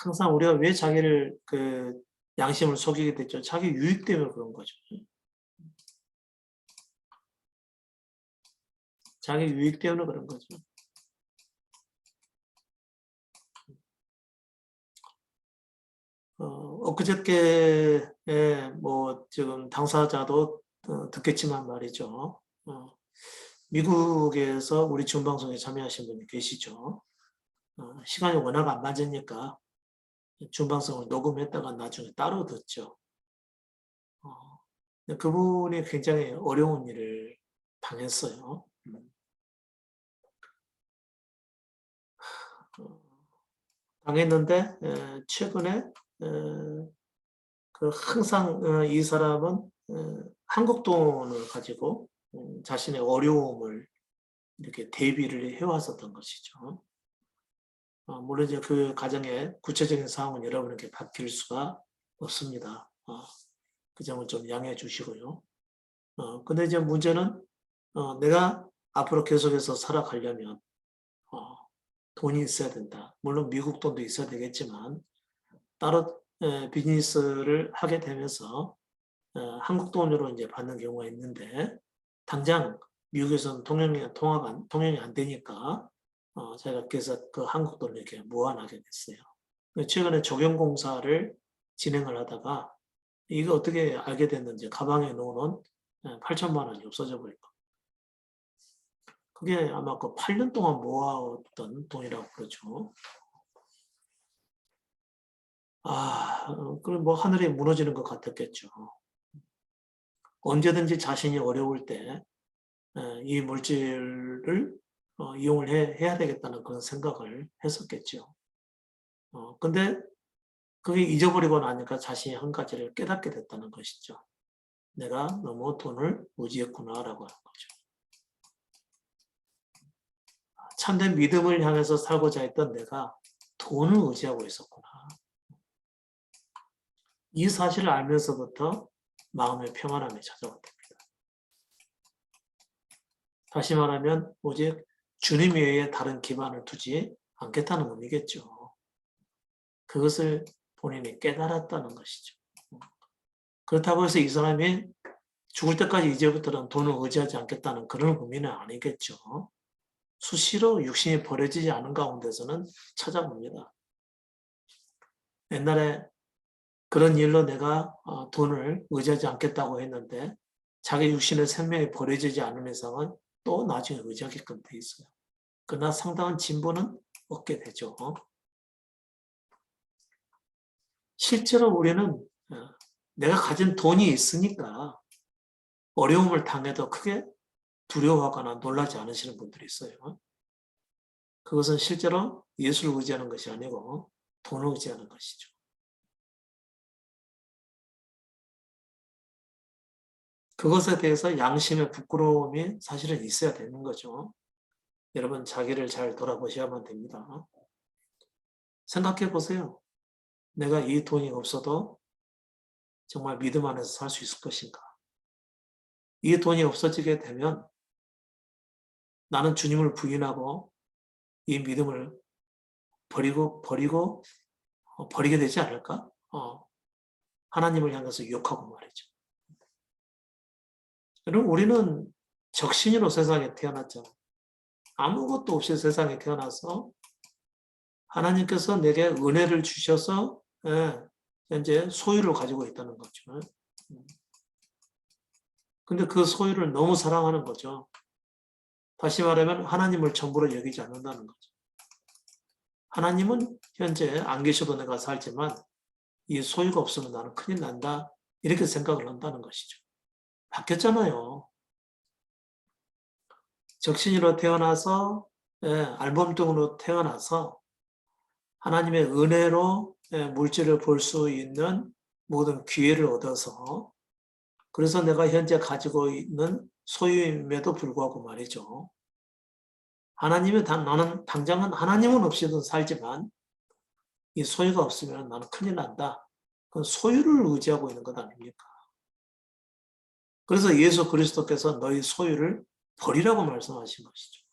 Speaker 1: 항상 우리가 왜 자기를 양심을 속이게 됐죠? 자기 유익 때문에 그런 거죠. 자기 유익 때문에 그런 거죠. 엊그저께 뭐 지금 당사자도 듣겠지만 말이죠. 미국에서 우리 준방송에 참여하신 분이 계시죠. 시간이 워낙 안 맞으니까 준방송을 녹음했다가 나중에 따로 듣죠. 그분이 굉장히 어려운 일을 당했어요. 당했는데 최근에 항상 이 사람은 한국 돈을 가지고 자신의 어려움을 이렇게 대비를 해왔었던 것이죠. 물론 이제 그 가정의 구체적인 상황은 여러분에게 바뀔 수가 없습니다. 그 점을 좀 양해해 주시고요. 근데 이제 문제는 내가 앞으로 계속해서 살아가려면 돈이 있어야 된다. 물론 미국 돈도 있어야 되겠지만 따로 비즈니스를 하게 되면서 한국 돈으로 이제 받는 경우가 있는데 당장 미국에서는 통용이 안 되니까 제가 그래서 그 한국 돈을 이렇게 모아나게 됐어요. 최근에 적용공사를 진행을 하다가 이거 어떻게 알게 됐는지 가방에 넣어놓은 8천만 원이 없어져 버린 거. 그게 아마 그 8년 동안 모아왔던 돈이라고 그러죠. 그럼 뭐 하늘이 무너지는 것 같았겠죠. 언제든지 자신이 어려울 때 이 물질을 이용을 해야 되겠다는 그런 생각을 했었겠죠. 근데 그게 잊어버리고 나니까 자신이 한 가지를 깨닫게 됐다는 것이죠. 내가 너무 돈을 의지했구나라고 하는 거죠. 참된 믿음을 향해서 살고자 했던 내가 돈을 의지하고 있었구나. 이 사실을 알면서부터 마음의 평안함이 찾아왔답니다. 다시 말하면 오직 주님 외에 다른 기반을 두지 않겠다는 의미겠죠. 그것을 본인이 깨달았다는 것이죠. 그렇다고 해서 이 사람이 죽을 때까지 이제부터는 돈을 의지하지 않겠다는 그런 의미는 아니겠죠. 수시로 육신이 버려지지 않은 가운데서는 찾아옵니다. 옛날에 그런 일로 내가 돈을 의지하지 않겠다고 했는데 자기 육신의 생명이 버려지지 않은 이상은 또 나중에 의지하게끔 돼 있어요. 그러나 상당한 진보는 얻게 되죠. 실제로 우리는 내가 가진 돈이 있으니까 어려움을 당해도 크게 두려워하거나 놀라지 않으시는 분들이 있어요. 그것은 실제로 예수를 의지하는 것이 아니고 돈을 의지하는 것이죠. 그것에 대해서 양심의 부끄러움이 사실은 있어야 되는 거죠. 여러분 자기를 잘 돌아보셔야만 됩니다. 생각해 보세요. 내가 이 돈이 없어도 정말 믿음 안에서 살 수 있을 것인가? 이 돈이 없어지게 되면 나는 주님을 부인하고 이 믿음을 버리게 되지 않을까? 하나님을 향해서 욕하고 말이죠. 여러분 우리는 적신으로 세상에 태어났잖아요. 아무것도 없이 세상에 태어나서 하나님께서 내게 은혜를 주셔서 현재 소유를 가지고 있다는 거죠. 근데 그 소유를 너무 사랑하는 거죠. 다시 말하면 하나님을 전부로 여기지 않는다는 거죠. 하나님은 현재 안 계셔도 내가 살지만 이 소유가 없으면 나는 큰일 난다. 이렇게 생각을 한다는 것이죠. 바뀌었잖아요. 적신이로 태어나서 알몸뚱으로 태어나서 하나님의 은혜로 물질을 볼 수 있는 모든 기회를 얻어서 그래서 내가 현재 가지고 있는 소유임에도 불구하고 말이죠. 나는 당장은 하나님은 없이도 살지만 이 소유가 없으면 나는 큰일 난다. 그건 소유를 의지하고 있는 것 아닙니까? 그래서 예수 그리스도께서 너희 소유를 버리라고 말씀하신 것이죠.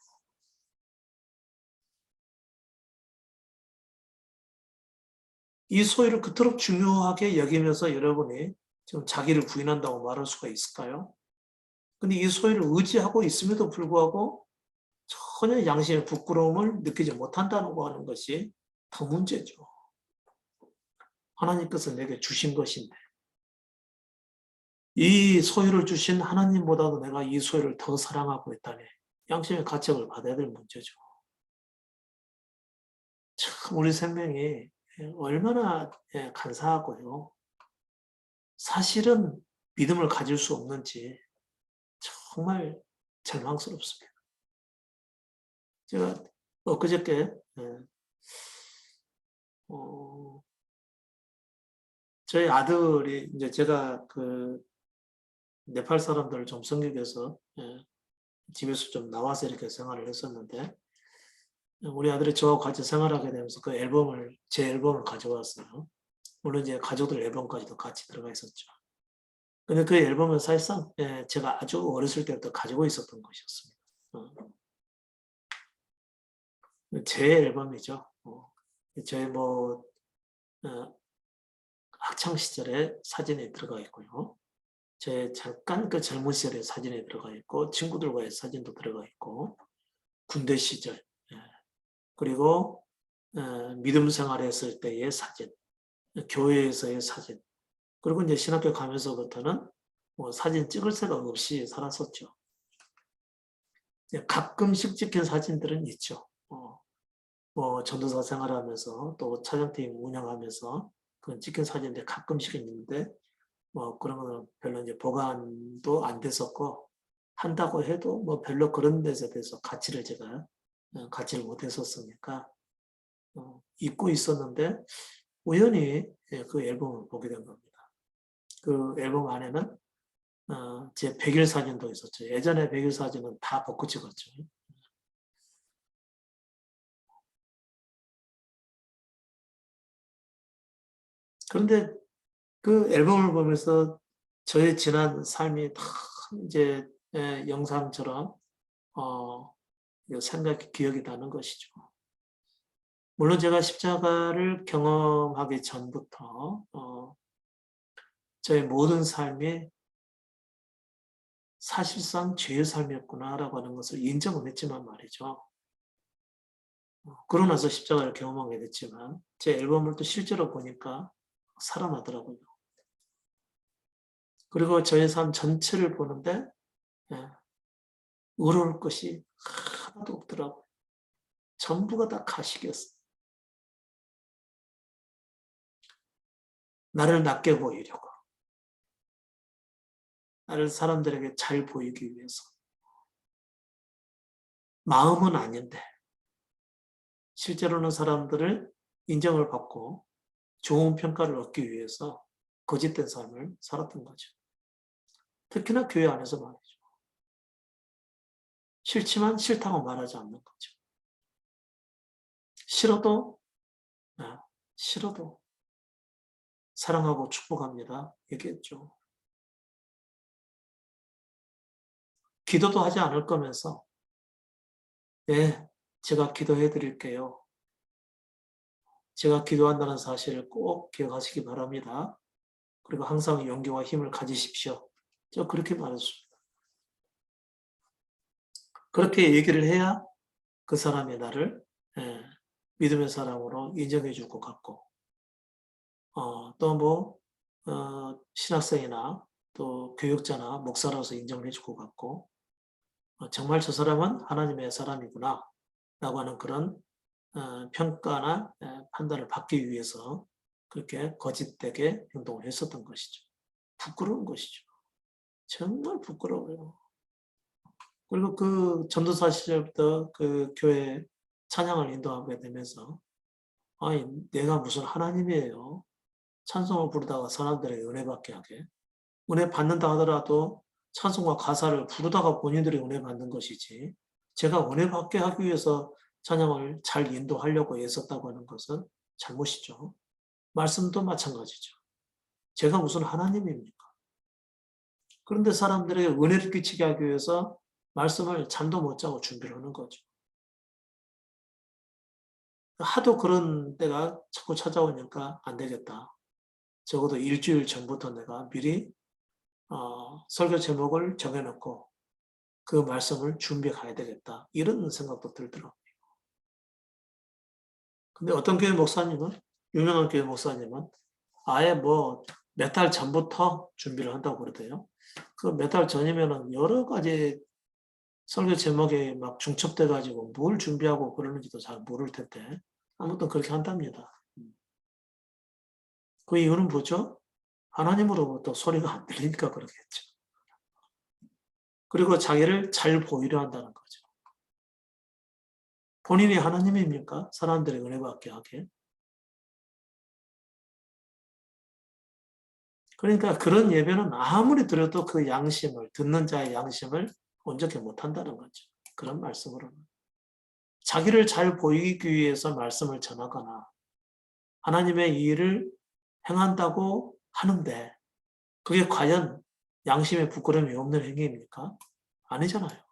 Speaker 1: 이 소유를 그토록 중요하게 여기면서 여러분이 지금 자기를 부인한다고 말할 수가 있을까요? 근데 이 소유를 의지하고 있음에도 불구하고 전혀 양심의 부끄러움을 느끼지 못한다고 하는 것이 더 문제죠. 하나님께서 내게 주신 것인데 이 소유를 주신 하나님보다도 내가 이 소유를 더 사랑하고 있다니 양심의 가책을 받아야 될 문제죠. 참 우리 생명이 얼마나 간사하고요. 사실은 믿음을 가질 수 없는지 정말 절망스럽습니다. 제가 엊그저께 어, 저희 아들이 이제 제가 그 네팔 사람들을 좀 섬기기 위해서 집에서 좀 나와서 이렇게 생활을 했었는데 우리 아들이 저와 같이 생활하게 되면서 제 앨범을 가져왔어요. 물론 이제 가족들 앨범까지도 같이 들어가 있었죠. 근데 그 앨범은 사실상 제가 아주 어렸을 때부터 가지고 있었던 것이었습니다. 제 앨범이죠. 저의 학창 시절의 사진이 들어가 있고요. 제 잠깐 그 젊은 시절의 사진이 들어가 있고 친구들과의 사진도 들어가 있고 군대 시절 그리고 믿음 생활했을 때의 사진, 교회에서의 사진 그리고 이제 신학교 가면서부터는 사진 찍을 새가 없이 살았었죠. 가끔씩 찍힌 사진들은 있죠. 전도사 생활하면서 또 차장팀 운영하면서 그건 찍힌 사진인데 가끔씩 있는데 그런 거는 별로 이제 보관도 안 됐었고 한다고 해도 별로 그런 데서 대해서 제가 가치를 못 했었으니까 잊고 있었는데 우연히 그 앨범을 보게 된 겁니다. 그 앨범 안에는 제 100일 사진도 있었죠. 예전에 100일 사진은 다 벗고 찍었죠. 그런데 그 앨범을 보면서 저의 지난 삶이 다 이제 영상처럼 생각이 기억이 나는 것이죠. 물론 제가 십자가를 경험하기 전부터 저의 모든 삶이 사실상 죄의 삶이었구나라고 하는 것을 인정은 했지만 말이죠. 그러고 나서 십자가를 경험하게 됐지만 제 앨범을 또 실제로 보니까 살아나더라고요. 그리고 저의 삶 전체를 보는데 예, 의로울 것이 하나도 없더라고요. 전부가 다 가식이었어요. 나를 낮게 보이려고. 나를 사람들에게 잘 보이기 위해서. 마음은 아닌데 실제로는 사람들을 인정을 받고 좋은 평가를 얻기 위해서 거짓된 삶을 살았던 거죠. 특히나 교회 안에서 말이죠. 싫지만 싫다고 말하지 않는 거죠. 싫어도 싫어도 사랑하고 축복합니다. 얘기했죠. 기도도 하지 않을 거면서 네, 제가 기도해 드릴게요. 제가 기도한다는 사실을 꼭 기억하시기 바랍니다. 그리고 항상 용기와 힘을 가지십시오. 저 그렇게 말했습니다. 그렇게 얘기를 해야 그 사람이 나를 믿음의 사람으로 인정해 줄 것 같고 또 신학생이나 또 교육자나 목사로서 인정해 줄 것 같고 정말 저 사람은 하나님의 사람이구나 라고 하는 그런 평가나 판단을 받기 위해서 그렇게 거짓되게 행동을 했었던 것이죠. 부끄러운 것이죠. 정말 부끄러워요. 그리고 그 전도사 시절부터 그 교회 찬양을 인도하게 되면서 아니 내가 무슨 하나님이에요. 찬송을 부르다가 사람들에게 은혜 받게 하게. 은혜 받는다 하더라도 찬송과 가사를 부르다가 본인들이 은혜 받는 것이지 제가 은혜 받게 하기 위해서 찬양을 잘 인도하려고 애썼다고 하는 것은 잘못이죠. 말씀도 마찬가지죠. 제가 무슨 하나님입니까? 그런데 사람들에게 은혜를 끼치게 하기 위해서 말씀을 잠도 못 자고 준비를 하는 거죠. 하도 그런 때가 자꾸 찾아오니까 안 되겠다. 적어도 일주일 전부터 내가 미리 설교 제목을 정해놓고 그 말씀을 준비해 가야 되겠다. 이런 생각도 들더라고요. 근데 어떤 교회 목사님은, 유명한 교회 목사님은 아예 몇 달 전부터 준비를 한다고 그러대요. 그 몇 달 전이면은 여러 가지 설교 제목에 막 중첩돼 가지고 뭘 준비하고 그러는지도 잘 모를 텐데 아무튼 그렇게 한답니다. 그 이유는 뭐죠? 하나님으로부터 소리가 안 들리니까 그러겠죠. 그리고 자기를 잘 보이려 한다는 거죠. 본인이 하나님입니까? 사람들의 은혜 받게 하게. 그러니까 그런 예배는 아무리 들어도 그 양심을, 듣는 자의 양심을 온전히 못한다는 거죠. 그런 말씀으로는. 자기를 잘 보이기 위해서 말씀을 전하거나 하나님의 일을 행한다고 하는데 그게 과연 양심에 부끄러움이 없는 행위입니까? 아니잖아요.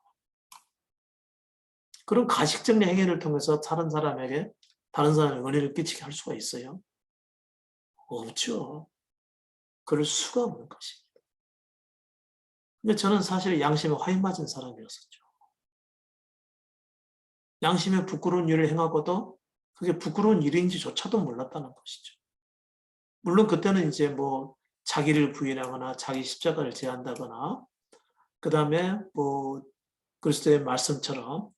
Speaker 1: 그런 가식적인 행위를 통해서 다른 사람에게 다른 사람의 은혜를 끼치게 할 수가 있어요? 없죠. 그럴 수가 없는 것입니다. 근데 저는 사실 양심에 화인 맞은 사람이었었죠. 양심에 부끄러운 일을 행하고도 그게 부끄러운 일인지조차도 몰랐다는 것이죠. 물론 그때는 이제 자기를 부인하거나 자기 십자가를 제한다거나 그다음에 그리스도의 말씀처럼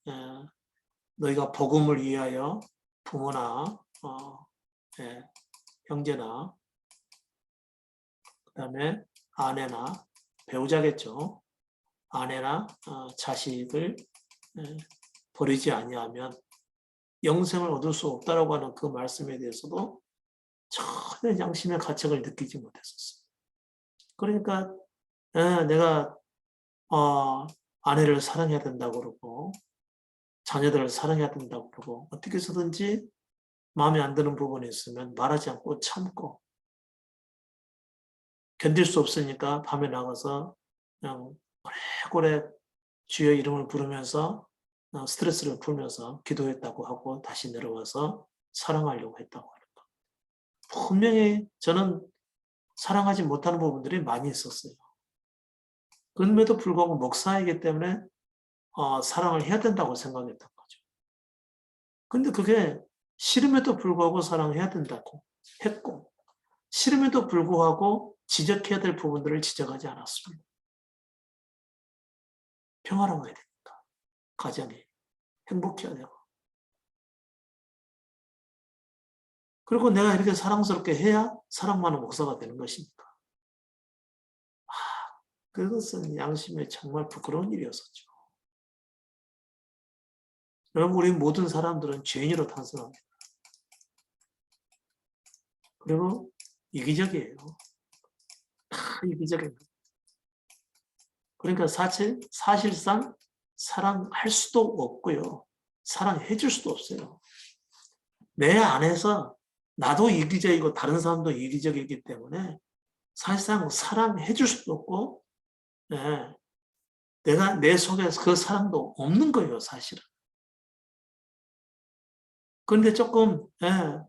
Speaker 1: 너희가 복음을 위하여 부모나 형제나 그다음에 아내나 배우자겠죠. 아내나 자식을 버리지 아니하면 영생을 얻을 수 없다라고 하는 그 말씀에 대해서도 전혀 양심의 가책을 느끼지 못했었어요. 그러니까 내가 아내를 사랑해야 된다고 그러고 자녀들을 사랑해야 된다고 그러고 어떻게 해서든지 마음에 안 드는 부분이 있으면 말하지 않고 참고 견딜 수 없으니까 밤에 나가서 그냥 오래오래 주의 이름을 부르면서 스트레스를 풀면서 기도했다고 하고 다시 내려와서 사랑하려고 했다고 하는 거. 분명히 저는 사랑하지 못하는 부분들이 많이 있었어요. 그럼에도 불구하고 목사이기 때문에 사랑을 해야 된다고 생각했던 거죠. 근데 그게 싫음에도 불구하고 사랑해야 된다고 했고 싫음에도 불구하고 지적해야 될 부분들을 지적하지 않았습니다. 평화로워야 되니까. 가정이 행복해야 되고. 그리고 내가 이렇게 사랑스럽게 해야 사랑 많은 목사가 되는 것이니까. 그것은 양심에 정말 부끄러운 일이었었죠. 여러분, 우리 모든 사람들은 죄인으로 탄생합니다. 그리고 이기적이에요. 다 이기적입니다. 그러니까 사실상 사랑할 수도 없고요. 사랑해 줄 수도 없어요. 내 안에서 나도 이기적이고 다른 사람도 이기적이기 때문에 사실상 사랑해 줄 수도 없고, 예, 내가 내 속에 그 사랑도 없는 거예요, 사실은. 그런데 조금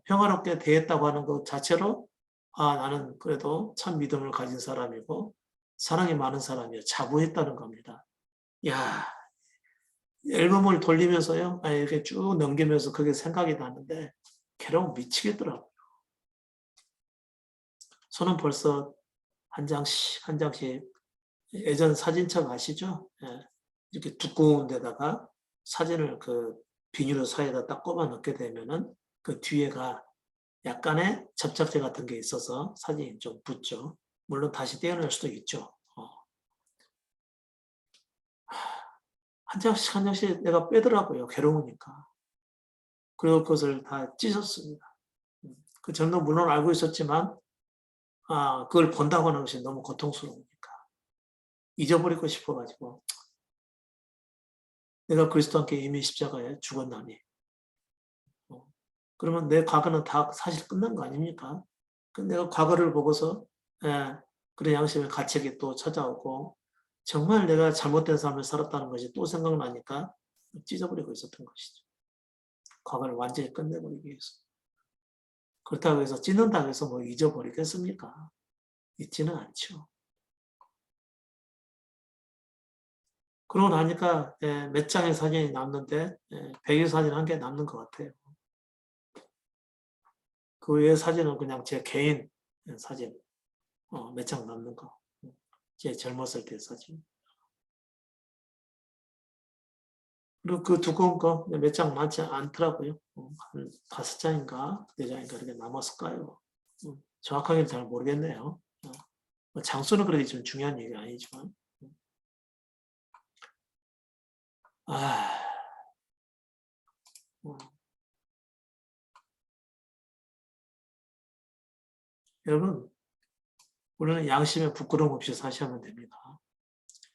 Speaker 1: 평화롭게 대했다고 하는 것 자체로 나는 그래도 참 믿음을 가진 사람이고 사랑이 많은 사람이야. 자부했다는 겁니다. 야, 앨범을 돌리면서요. 이렇게 쭉 넘기면서 그게 생각이 나는데 괴로움 미치겠더라고요. 저는 벌써 한 장씩 한 장씩 예전 사진첩 아시죠? 이렇게 두꺼운 데다가 사진을 그 비닐 사이에다 딱 꼽아 넣게 되면은 그 뒤에가 약간의 접착제 같은 게 있어서 사진이 좀 붙죠. 물론 다시 떼어낼 수도 있죠. 한 장씩 한 장씩 내가 빼더라고요. 괴로우니까. 그리고 그것을 다 찢었습니다. 그 점도 물론 알고 있었지만 그걸 본다고 하는 것이 너무 고통스러우니까 잊어버리고 싶어가지고 내가 그리스도와 함께 이미 십자가에 죽었나니 그러면 내 과거는 다 사실 끝난 거 아닙니까? 내가 과거를 보고서 그런 양심의 가책이 또 찾아오고 정말 내가 잘못된 삶을 살았다는 것이 또 생각나니까 찢어버리고 있었던 것이죠. 과거를 완전히 끝내버리기 위해서. 그렇다고 해서 찢는다고 해서 뭐 잊어버리겠습니까? 잊지는 않죠. 그러고 나니까 몇 장의 사진이 남는데 100여 사진 한 개 남는 것 같아요. 그 외의 사진은 그냥 제 개인 사진 몇 장 남는 거. 제 젊었을 때 사진. 그리고 그 두꺼운 거 몇 장 많지 않더라고요. 한 5장인가 4장인가 이렇게 남았을까요? 정확하게는 잘 모르겠네요. 뭐 장수는 그래도 좀 중요한 얘기가 아니지만. 여러분, 우리는 양심에 부끄러움 없이 사시면 됩니다.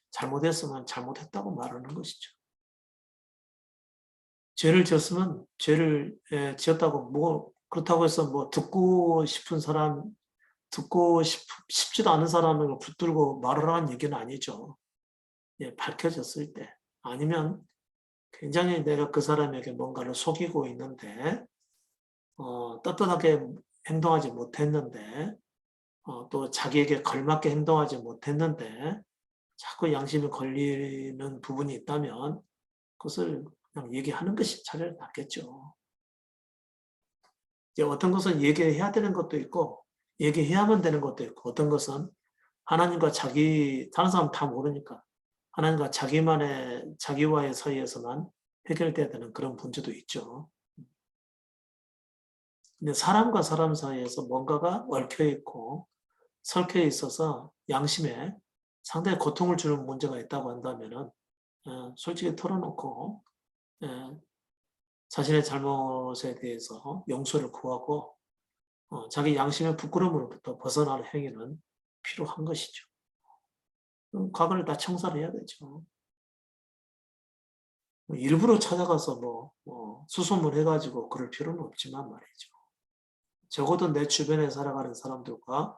Speaker 1: 잘못했으면 잘못했다고 말하는 것이죠. 죄를 지었으면 죄를 지었다고 뭐 그렇다고 해서 뭐 듣고 싶은 사람 듣고 싶지도 않은 사람을 붙들고 말을 하는 얘기는 아니죠. 밝혀졌을 때 아니면 굉장히 내가 그 사람에게 뭔가를 속이고 있는데 떳떳하게 행동하지 못했는데 또 자기에게 걸맞게 행동하지 못했는데 자꾸 양심이 걸리는 부분이 있다면 그것을 그냥 얘기하는 것이 차라리 낫겠죠. 이제 어떤 것은 얘기해야 되는 것도 있고 얘기해야만 되는 것도 있고 어떤 것은 하나님과 다른 사람 다 모르니까 하나님과 자기와의 사이에서만 해결돼야 되는 그런 문제도 있죠. 근데 사람과 사람 사이에서 뭔가가 얽혀 있고 설켜 있어서 양심에 상당히 고통을 주는 문제가 있다고 한다면은 솔직히 털어놓고 자신의 잘못에 대해서 용서를 구하고 자기 양심의 부끄러움으로부터 벗어날 행위는 필요한 것이죠. 과거를 다 청산을 해야 되죠. 일부러 찾아가서 수소문 해가지고 그럴 필요는 없지만 말이죠. 적어도 내 주변에 살아가는 사람들과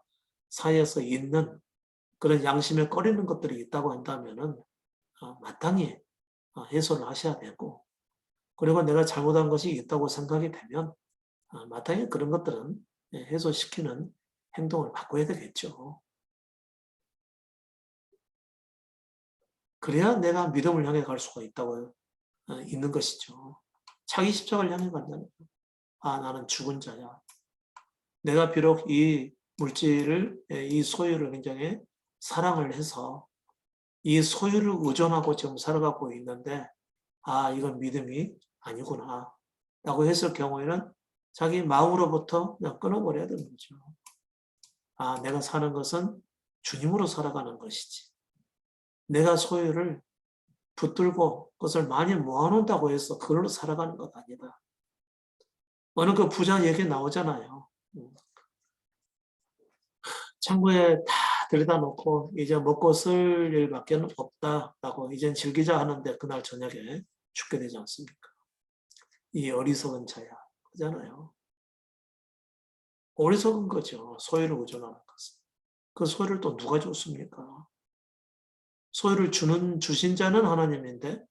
Speaker 1: 사이에서 있는 그런 양심에 꺼리는 것들이 있다고 한다면은 마땅히 해소를 하셔야 되고, 그리고 내가 잘못한 것이 있다고 생각이 되면 마땅히 그런 것들은 해소시키는 행동을 바꿔야 되겠죠. 그래야 내가 믿음을 향해 갈 수가 있는 것이죠. 자기 십자가를 향해 간다면 나는 죽은 자야. 내가 비록 이 물질을 이 소유를 굉장히 사랑을 해서 이 소유를 의존하고 지금 살아가고 있는데 이건 믿음이 아니구나 라고 했을 경우에는 자기 마음으로부터 그냥 끊어버려야 되는 거죠. 내가 사는 것은 주님으로 살아가는 것이지 내가 소유를 붙들고 그것을 많이 모아놓는다고 해서 그걸로 살아가는 것 아니다. 어느 그 부자 얘기 나오잖아요. 창고에 다 들여다 놓고 이제 먹고 쓸 일밖에 없다라고 이젠 즐기자 하는데 그날 저녁에 죽게 되지 않습니까? 이 어리석은 자야. 그잖아요. 어리석은 거죠. 소유를 의존하는 것은. 그 소유를 또 누가 줬습니까? 소유를 주신 자는 하나님인데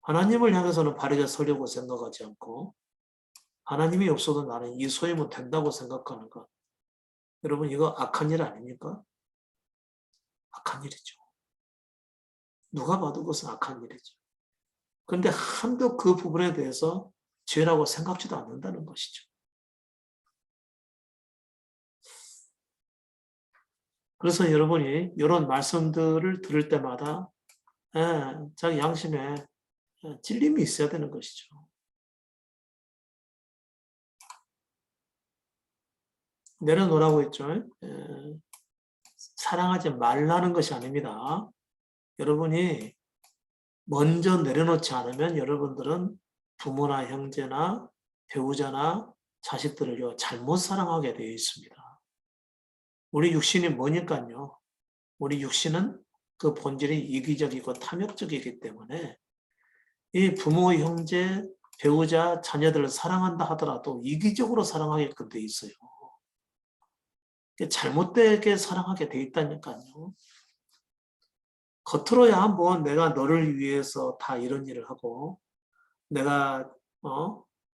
Speaker 1: 하나님을 향해서는 바르게 서려고 생각하지 않고 하나님이 없어도 나는 이 소유면 된다고 생각하는 것. 여러분 이거 악한 일 아닙니까? 악한 일이죠. 누가 봐도 그것은 악한 일이죠. 그런데 한도 그 부분에 대해서 죄라고 생각지도 않는다는 것이죠. 그래서 여러분이 이런 말씀들을 들을 때마다 자기 양심에 찔림이 있어야 되는 것이죠. 내려놓으라고 했죠. 사랑하지 말라는 것이 아닙니다. 여러분이 먼저 내려놓지 않으면 여러분들은 부모나 형제나 배우자나 자식들을요 잘못 사랑하게 되어 있습니다. 우리 육신이 뭐니까요. 우리 육신은 그 본질이 이기적이고 탐욕적이기 때문에 이 부모, 형제, 배우자, 자녀들을 사랑한다 하더라도 이기적으로 사랑하게끔 돼 있어요. 잘못되게 사랑하게 돼 있다니까요. 겉으로야 한번 내가 너를 위해서 다 이런 일을 하고 내가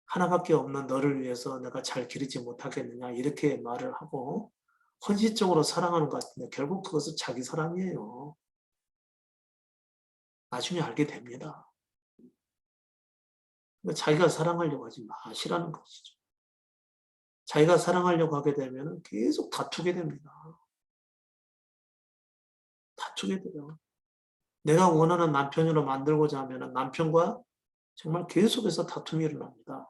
Speaker 1: 하나밖에 없는 너를 위해서 내가 잘 기르지 못하겠느냐 이렇게 말을 하고 헌신적으로 사랑하는 것 같은데 결국 그것은 자기 사랑이에요. 나중에 알게 됩니다. 자기가 사랑하려고 하지 마시라는 것이죠. 자기가 사랑하려고 하게 되면 계속 다투게 됩니다. 다투게 돼요. 내가 원하는 남편으로 만들고자 하면 남편과 정말 계속해서 다툼이 일어납니다.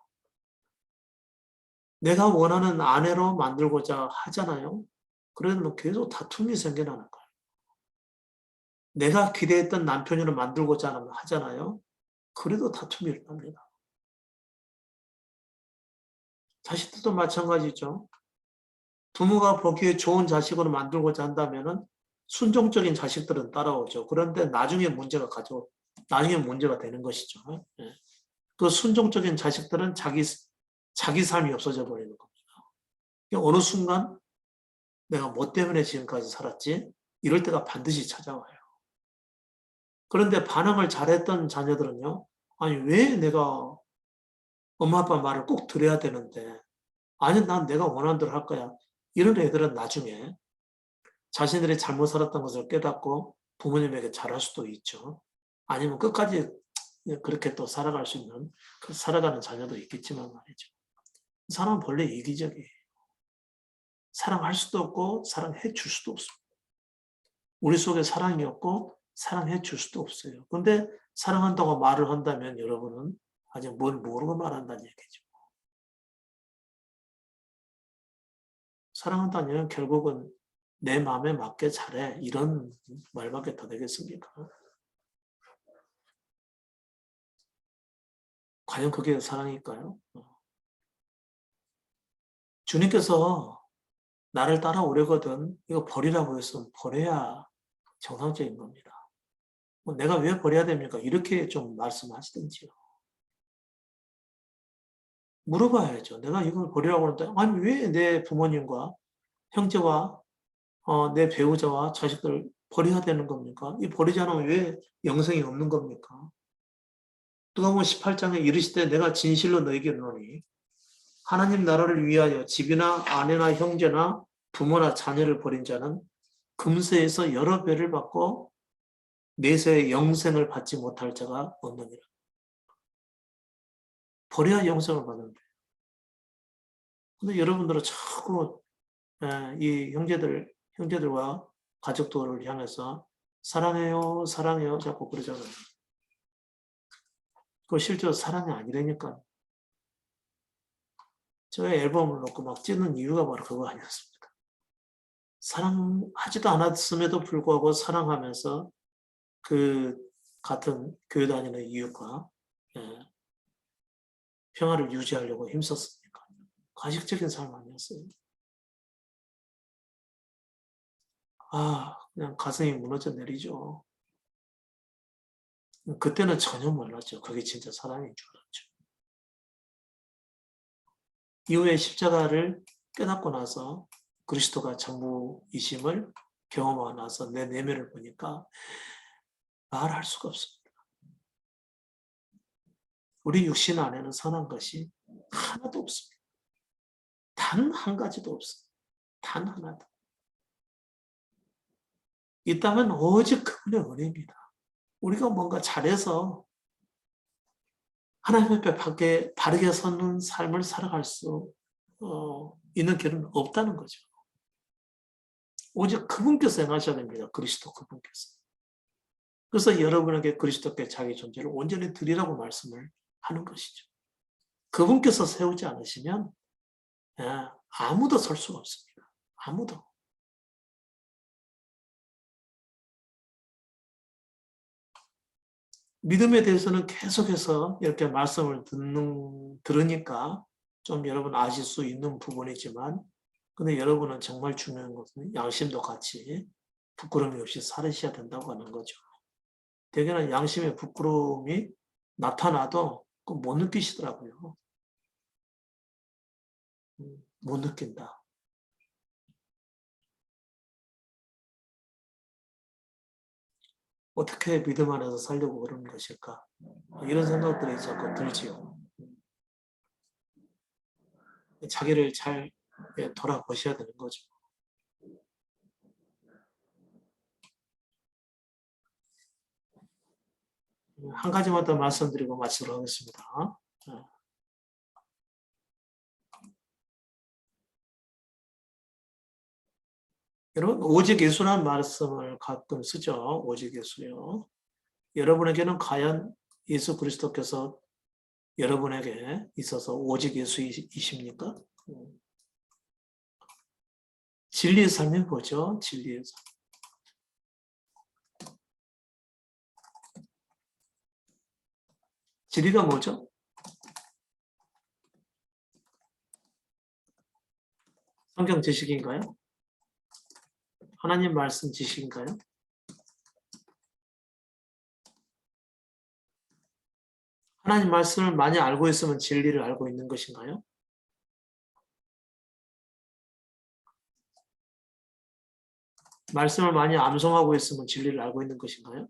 Speaker 1: 내가 원하는 아내로 만들고자 하잖아요. 그러면 계속 다툼이 생겨나는 거예요. 내가 기대했던 남편으로 만들고자 하잖아요. 그래도 다툼이 일어납니다. 자식들도 마찬가지죠. 부모가 보기에 좋은 자식으로 만들고자 한다면은 순종적인 자식들은 따라오죠. 그런데 나중에 문제가 되는 것이죠. 예. 그 순종적인 자식들은 자기 삶이 없어져 버리는 겁니다. 어느 순간 내가 뭐 때문에 지금까지 살았지? 이럴 때가 반드시 찾아와요. 그런데 반응을 잘했던 자녀들은요, 아니, 왜 내가 엄마 아빠 말을 꼭 들어야 되는데, 아니, 난 내가 원하는 대로 할 거야. 이런 애들은 나중에 자신들이 잘못 살았던 것을 깨닫고 부모님에게 잘할 수도 있죠. 아니면 끝까지 그렇게 또 살아갈 수 있는, 살아가는 자녀도 있겠지만 말이죠. 사람은 본래 이기적이에요. 사랑할 수도 없고, 사랑해 줄 수도 없습니다. 우리 속에 사랑이 없고, 사랑해 줄 수도 없어요. 근데 사랑한다고 말을 한다면 여러분은 아직 뭘 모르고 말한다는 얘기죠. 사랑한다면 결국은 내 마음에 맞게 잘해. 이런 말밖에 더 되겠습니까? 과연 그게 사랑일까요? 주님께서 나를 따라오려거든 이거 버리라고 했으면 버려야 정상적인 겁니다. 내가 왜 버려야 됩니까? 이렇게 좀 말씀하시든지요. 물어봐야죠. 내가 이걸 버리라고 하는데 아니 왜 내 부모님과 형제와 내 배우자와 자식들을 버려야 되는 겁니까? 이 버리지 않으면 왜 영생이 없는 겁니까? 누가복음 18장에 이르시되 내가 진실로 너에게 이르노니 하나님 나라를 위하여 집이나 아내나 형제나 부모나 자녀를 버린 자는 금세에서 여러 배를 받고 내세의 영생을 받지 못할 자가 없느니라. 버려야 영생을 받는데. 근데 여러분들은 자꾸 이 형제들과 가족들을 향해서 사랑해요, 사랑해요 자꾸 그러잖아요. 그거 실제로 사랑이 아니라니까. 제가 앨범을 놓고 막 찍는 이유가 바로 그거 아니었습니까? 사랑하지도 않았음에도 불구하고 사랑하면서 그 같은 교회 다니는 이유가 평화를 유지하려고 힘썼으니까. 가식적인 삶 아니었어요. 그냥 가슴이 무너져 내리죠. 그때는 전혀 몰랐죠. 그게 진짜 사랑인 줄 알았죠. 이후에 십자가를 깨닫고 나서 그리스도가 전부이심을 경험하고 나서 내 내면을 보니까 말할 수가 없습니다. 우리 육신 안에는 선한 것이 하나도 없습니다. 단 한 가지도 없습니다. 단 하나도. 있다면 오직 그분의 은혜입니다. 우리가 뭔가 잘해서 하나님 앞에 바르게 서는 삶을 살아갈 수 있는 길은 없다는 거죠. 오직 그분께서 행하셔야 됩니다. 그리스도 그분께서. 그래서 여러분에게 그리스도께 자기 존재를 온전히 드리라고 말씀을 하는 것이죠. 그분께서 세우지 않으시면 아무도 설 수가 없습니다. 아무도. 믿음에 대해서는 계속해서 이렇게 말씀을 들으니까 좀 여러분 아실 수 있는 부분이지만, 근데 여러분은 정말 중요한 것은 양심도 같이 부끄러움이 없이 살으셔야 된다고 하는 거죠. 대개는 양심의 부끄러움이 나타나도 못 느끼시더라고요. 못 느낀다. 어떻게 믿음 안에서 살려고 그러는 것일까? 이런 생각들이 자꾸 들지요. 자기를 잘 돌아보셔야 되는 거죠. 한 가지만 더 말씀드리고 마치도록 하겠습니다. 여러분, 오직 예수라는 말씀을 가끔 쓰죠. 오직 예수요. 여러분에게는 과연 예수 그리스도께서 여러분에게 있어서 오직 예수이십니까? 진리의 삶이 뭐죠? 진리의 삶. 진리가 뭐죠? 성경 지식인가요? 하나님 말씀 지식인가요? 하나님 말씀을 많이 알고 있으면 진리를 알고 있는 것인가요? 말씀을 많이 암송하고 있으면 진리를 알고 있는 것인가요?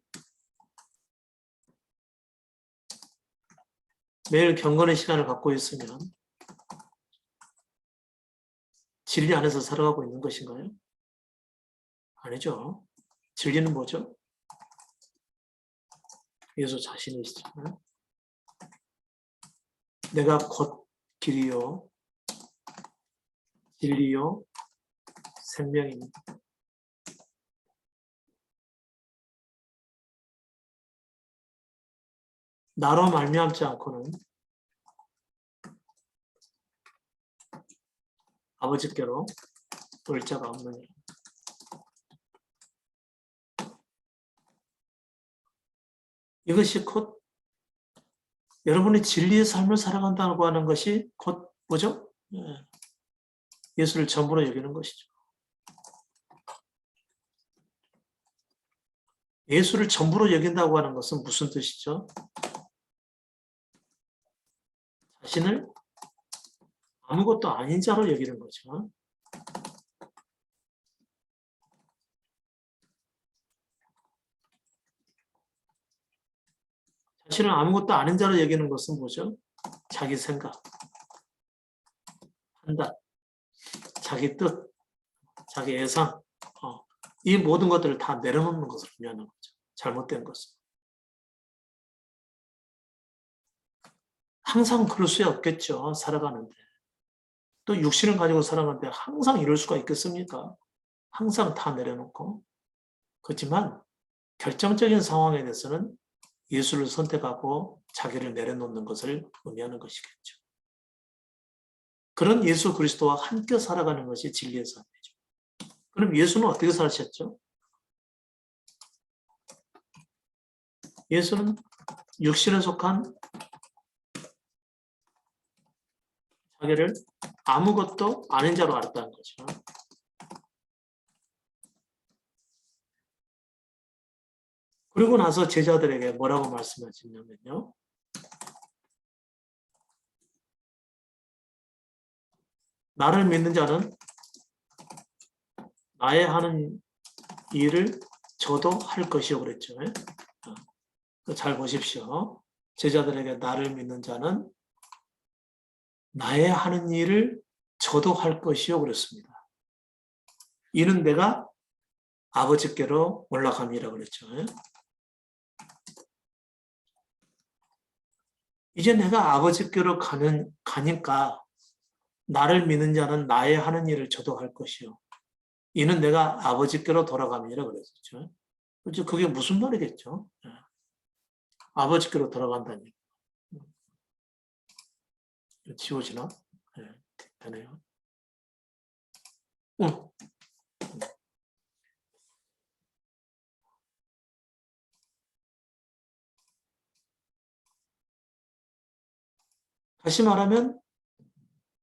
Speaker 1: 매일 경건의 시간을 갖고 있으면 진리 안에서 살아가고 있는 것인가요? 아니죠. 진리는 뭐죠? 예수 자신이시잖아요. 내가 곧 길이요, 진리요, 생명입니다. 나로 말미암지 않고는 아버지께로 올 자가 없느니라. 이것이 곧 여러분이 진리의 삶을 살아간다고 하는 것이 곧 뭐죠? 예수를 전부로 여기는 것이죠. 예수를 전부로 여긴다고 하는 것은 무슨 뜻이죠? 자신을 아무것도 아닌 자로 여기는 거죠. 자신을 아무것도 아닌 자로 여기는 것은 뭐죠? 자기 생각, 판단, 자기 뜻, 자기 예상, 이 모든 것들을 다 내려놓는 것을 의미하는 거죠. 잘못된 것을. 항상 그럴 수 없겠죠. 살아가는데. 또 육신을 가지고 살아가는데 항상 이럴 수가 있겠습니까? 항상 다 내려놓고. 그렇지만 결정적인 상황에 대해서는 예수를 선택하고 자기를 내려놓는 것을 의미하는 것이겠죠. 그런 예수 그리스도와 함께 살아가는 것이 진리의 삶이죠. 그럼 예수는 어떻게 사셨죠? 예수는 육신에 속한 자기를 아무것도 아닌 자로 알았다는 거죠. 그리고 나서 제자들에게 뭐라고 말씀하시냐면요. 나를 믿는 자는 나의 하는 일을 저도 할 것이요 그랬죠. 잘 보십시오. 제자들에게 나를 믿는 자는 나의 하는 일을 저도 할 것이요 그랬습니다. 이는 내가 아버지께로 올라감이라 그랬죠. 이제 내가 아버지께로 가니까 나를 믿는 자는 나의 하는 일을 저도 할 것이요. 이는 내가 아버지께로 돌아감이라 그랬었죠. 그렇죠? 그게 무슨 말이겠죠? 아버지께로 돌아간다는 얘기. 지워지나? 네, 되네요. 다시 말하면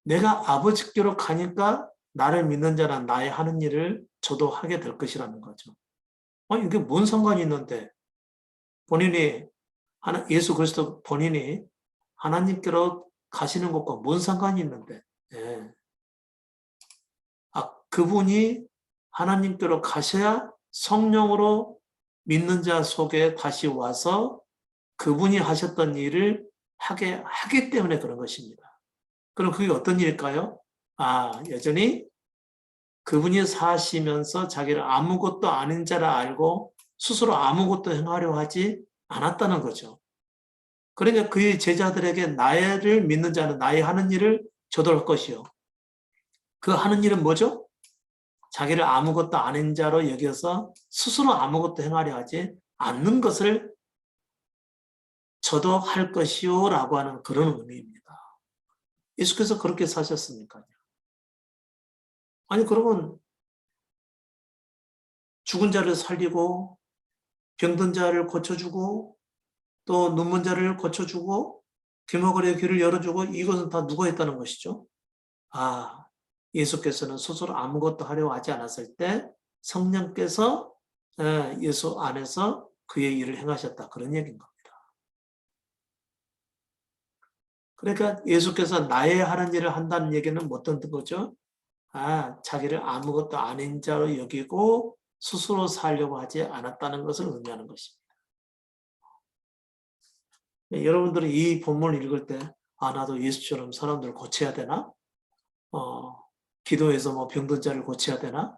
Speaker 1: 내가 아버지께로 가니까 나를 믿는 자는 나의 하는 일을 저도 하게 될 것이라는 거죠. 이게 뭔 상관이 있는데 본인이 예수 그리스도 본인이 하나님께로 가시는 것과 뭔 상관이 있는데 그분이 하나님께로 가셔야 성령으로 믿는 자 속에 다시 와서 그분이 하셨던 일을 하기 때문에 그런 것입니다. 그럼 그게 어떤 일일까요? 여전히 그분이 사시면서 자기를 아무것도 아닌 자라 알고 스스로 아무것도 행하려 하지 않았다는 거죠. 그러니까 그의 제자들에게 나를 믿는 자는 나의 하는 일을 저도 할 것이요. 그 하는 일은 뭐죠? 자기를 아무것도 아닌 자로 여겨서 스스로 아무것도 행하려 하지 않는 것을 저도 할 것이요 라고 하는 그런 의미입니다. 예수께서 그렇게 사셨으니까요. 그러면 죽은 자를 살리고 병든 자를 고쳐주고 또 눈먼 자를 고쳐주고 귀머거리의 귀를 열어주고 이것은 다 누가 했다는 것이죠? 예수께서는 스스로 아무것도 하려고 하지 않았을 때 성령께서 예수 안에서 그의 일을 행하셨다. 그런 얘기인 겁니다. 그러니까 예수께서 나의 하는 일을 한다는 얘기는 어떤 거죠? 자기를 아무것도 아닌 자로 여기고 스스로 살려고 하지 않았다는 것을 의미하는 것입니다. 여러분들은 이 본문을 읽을 때 나도 예수처럼 사람들을 고쳐야 되나? 기도해서 뭐 병든 자를 고쳐야 되나?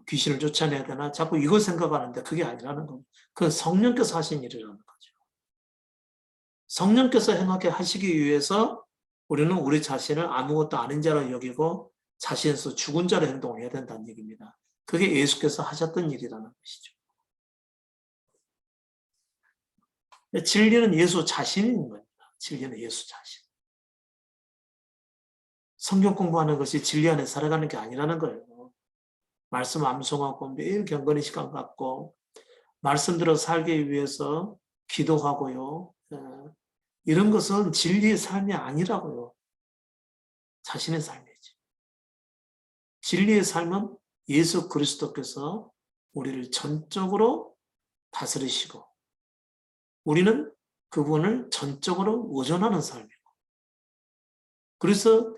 Speaker 1: 귀신을 쫓아내야 되나? 자꾸 이걸 생각하는데 그게 아니라는 겁니다. 그건 성령께서 하신 일이라는 거죠. 성령께서 행하게 하시기 위해서 우리는 우리 자신을 아무것도 아닌 자로 여기고 자신에서 죽은 자로 행동을 해야 된다는 얘기입니다. 그게 예수께서 하셨던 일이라는 것이죠. 진리는 예수 자신인 겁니다. 진리는 예수 자신. 성경 공부하는 것이 진리 안에 살아가는 게 아니라는 거예요. 말씀 암송하고 매일 경건의 시간 갖고 말씀대로 살기 위해서 기도하고요. 이런 것은 진리의 삶이 아니라고요. 자신의 삶이지. 진리의 삶은 예수 그리스도께서 우리를 전적으로 다스리시고 우리는 그분을 전적으로 의존하는 삶이고 그래서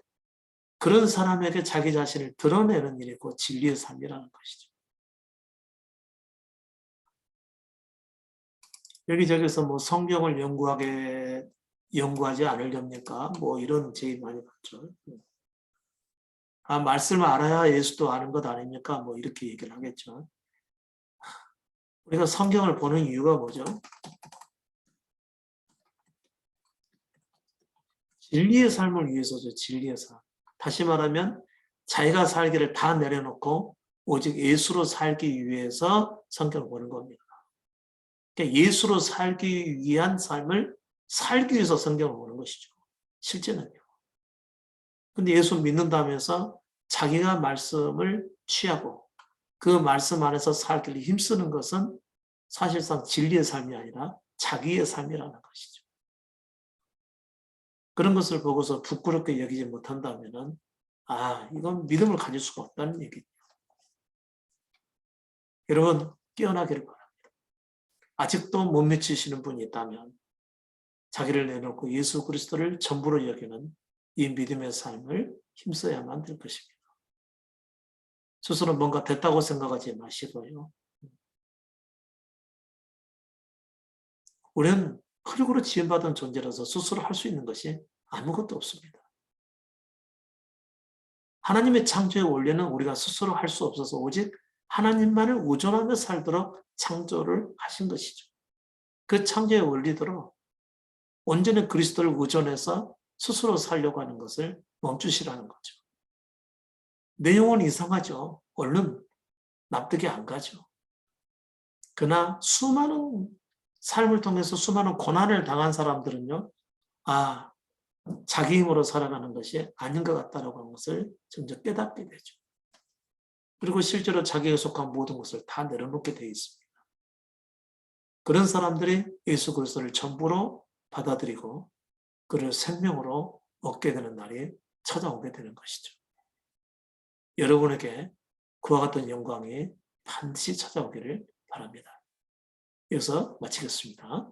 Speaker 1: 그런 사람에게 자기 자신을 드러내는 일이 곧 진리의 삶이라는 것이죠. 여기저기서 뭐 성경을 연구하지 않으렵니까? 뭐 이런 제의 많이 받죠. 말씀을 알아야 예수도 아는 것 아닙니까? 뭐 이렇게 얘기를 하겠죠. 우리가 성경을 보는 이유가 뭐죠? 진리의 삶을 위해서죠. 진리의 삶. 다시 말하면 자기가 살기를 다 내려놓고 오직 예수로 살기 위해서 성경을 보는 겁니다. 그러니까 예수로 살기 위한 삶을 살기 위해서 성경을 보는 것이죠. 실제는요. 근데 예수 믿는다면서 자기가 말씀을 취하고 그 말씀 안에서 살기를 힘쓰는 것은 사실상 진리의 삶이 아니라 자기의 삶이라는 것이죠. 그런 것을 보고서 부끄럽게 여기지 못한다면은 이건 믿음을 가질 수가 없다는 얘기죠. 여러분 깨어나기를 바랍니다. 아직도 못 미치시는 분이 있다면 자기를 내놓고 예수 그리스도를 전부로 여기는 이 믿음의 삶을 힘써야만 될 것입니다. 스스로 뭔가 됐다고 생각하지 마시고요. 우리는 흙으로 지음받은 존재라서 스스로 할 수 있는 것이 아무것도 없습니다. 하나님의 창조의 원리는 우리가 스스로 할 수 없어서 오직 하나님만을 의존하며 살도록 창조를 하신 것이죠. 그 창조의 원리대로 온전히 그리스도를 의존해서 스스로 살려고 하는 것을 멈추시라는 거죠. 내용은 이상하죠. 얼른 납득이 안 가죠. 그러나 수많은 삶을 통해서 수많은 고난을 당한 사람들은요. 자기 힘으로 살아가는 것이 아닌 것 같다라고 하는 것을 점점 깨닫게 되죠. 그리고 실제로 자기에 속한 모든 것을 다 내려놓게 되어 있습니다. 그런 사람들이 예수 그리스도를 전부로 받아들이고 그를 생명으로 얻게 되는 날이 찾아오게 되는 것이죠. 여러분에게 그와 같은 영광이 반드시 찾아오기를 바랍니다. 이어서 마치겠습니다.